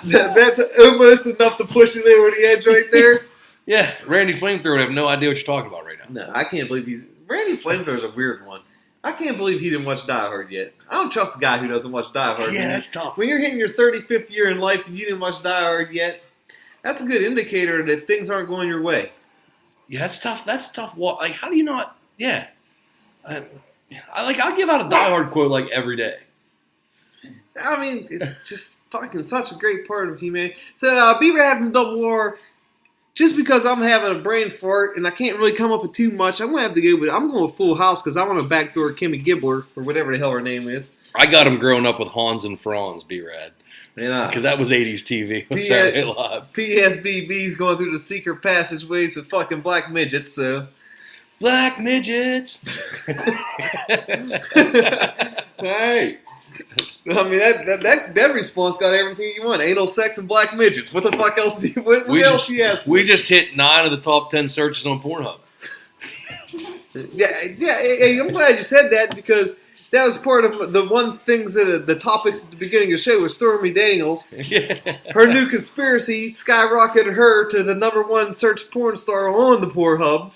That's almost enough to push it over the edge right there. Yeah, Randy Flamethrower would have no idea what you're talking about right now. No, I can't believe Randy Flamethrower's a weird one. I can't believe he didn't watch Die Hard yet. I don't trust a guy who doesn't watch Die Hard. Yeah, that's tough. When you're hitting your 35th year in life and you didn't watch Die Hard yet, that's a good indicator that things aren't going your way. Yeah, that's tough. That's a tough. Like, how do you not? Yeah, I'll give out a Die Hard quote like every day. I mean, it's just fucking such a great part of humanity. So, B-Rad from Double R. Just because I'm having a brain fart and I can't really come up with too much, I'm going with Full House because I want to backdoor Kimmy Gibbler or whatever the hell her name is. I got him growing up with Hans and Franz, B-Rad. Because that was 80s TV on Saturday Night Live. PSBB's going through the secret passageways with fucking black midgets, so. Black midgets! Hey. I mean, that response got everything you want. Anal sex and black midgets. What the fuck else do you ask? We just hit 9 of the top 10 searches on Pornhub. Yeah, hey, I'm glad you said that because that was part of the one things that the topics at the beginning of the show was Stormy Daniels. Yeah. Her new conspiracy skyrocketed her to the #1 search porn star on the Pornhub.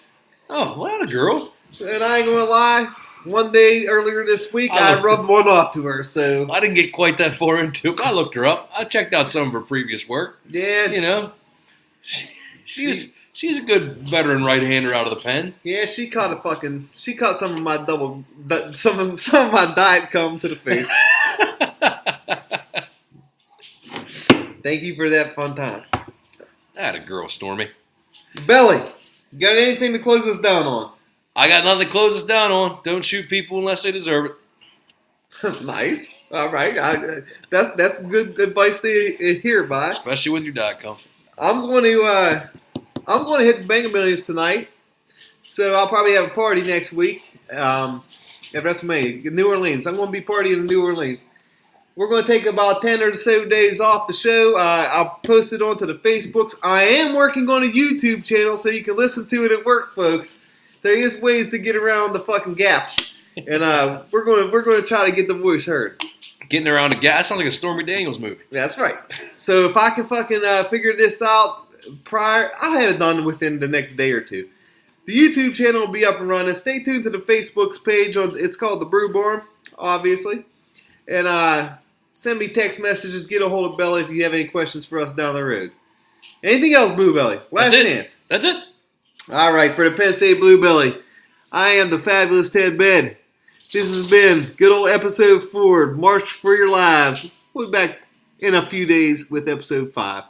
Oh, what a girl. And I ain't gonna lie, one day earlier this week, I rubbed one off to her, so. I didn't get quite that far into it, but I looked her up. I checked out some of her previous work. Yeah. You know, she's a good veteran right-hander out of the pen. Yeah, she caught some of my some of my diet cum to the face. Thank you for that fun time. That a girl, Stormy. Belly, you got anything to close us down on? I got nothing to close us down on. Don't shoot people unless they deserve it. Nice. All right. That's good advice to hear by. Especially with your diet cum. I'm going to hit the Bang Millions tonight. So I'll probably have a party next week at WrestleMania in New Orleans. I'm going to be partying in New Orleans. We're going to take about 10 or so days off the show. I'll post it onto the Facebooks. I am working on a YouTube channel so you can listen to it at work, folks. There is ways to get around the fucking gaps. And we're going to try to get the voice heard. Getting around the gap. That sounds like a Stormy Daniels movie. That's right. So if I can fucking figure this out I'll have it done within the next day or two. The YouTube channel will be up and running. Stay tuned to the Facebook's page. It's called The Brew Barn, obviously. And send me text messages. Get a hold of Belly if you have any questions for us down the road. Anything else, Blue Belly? Last chance. That's it. All right, for the Penn State Blue Belly, I am the fabulous Ted Bed. This has been good old episode 4, March for Your Lives. We'll be back in a few days with episode 5.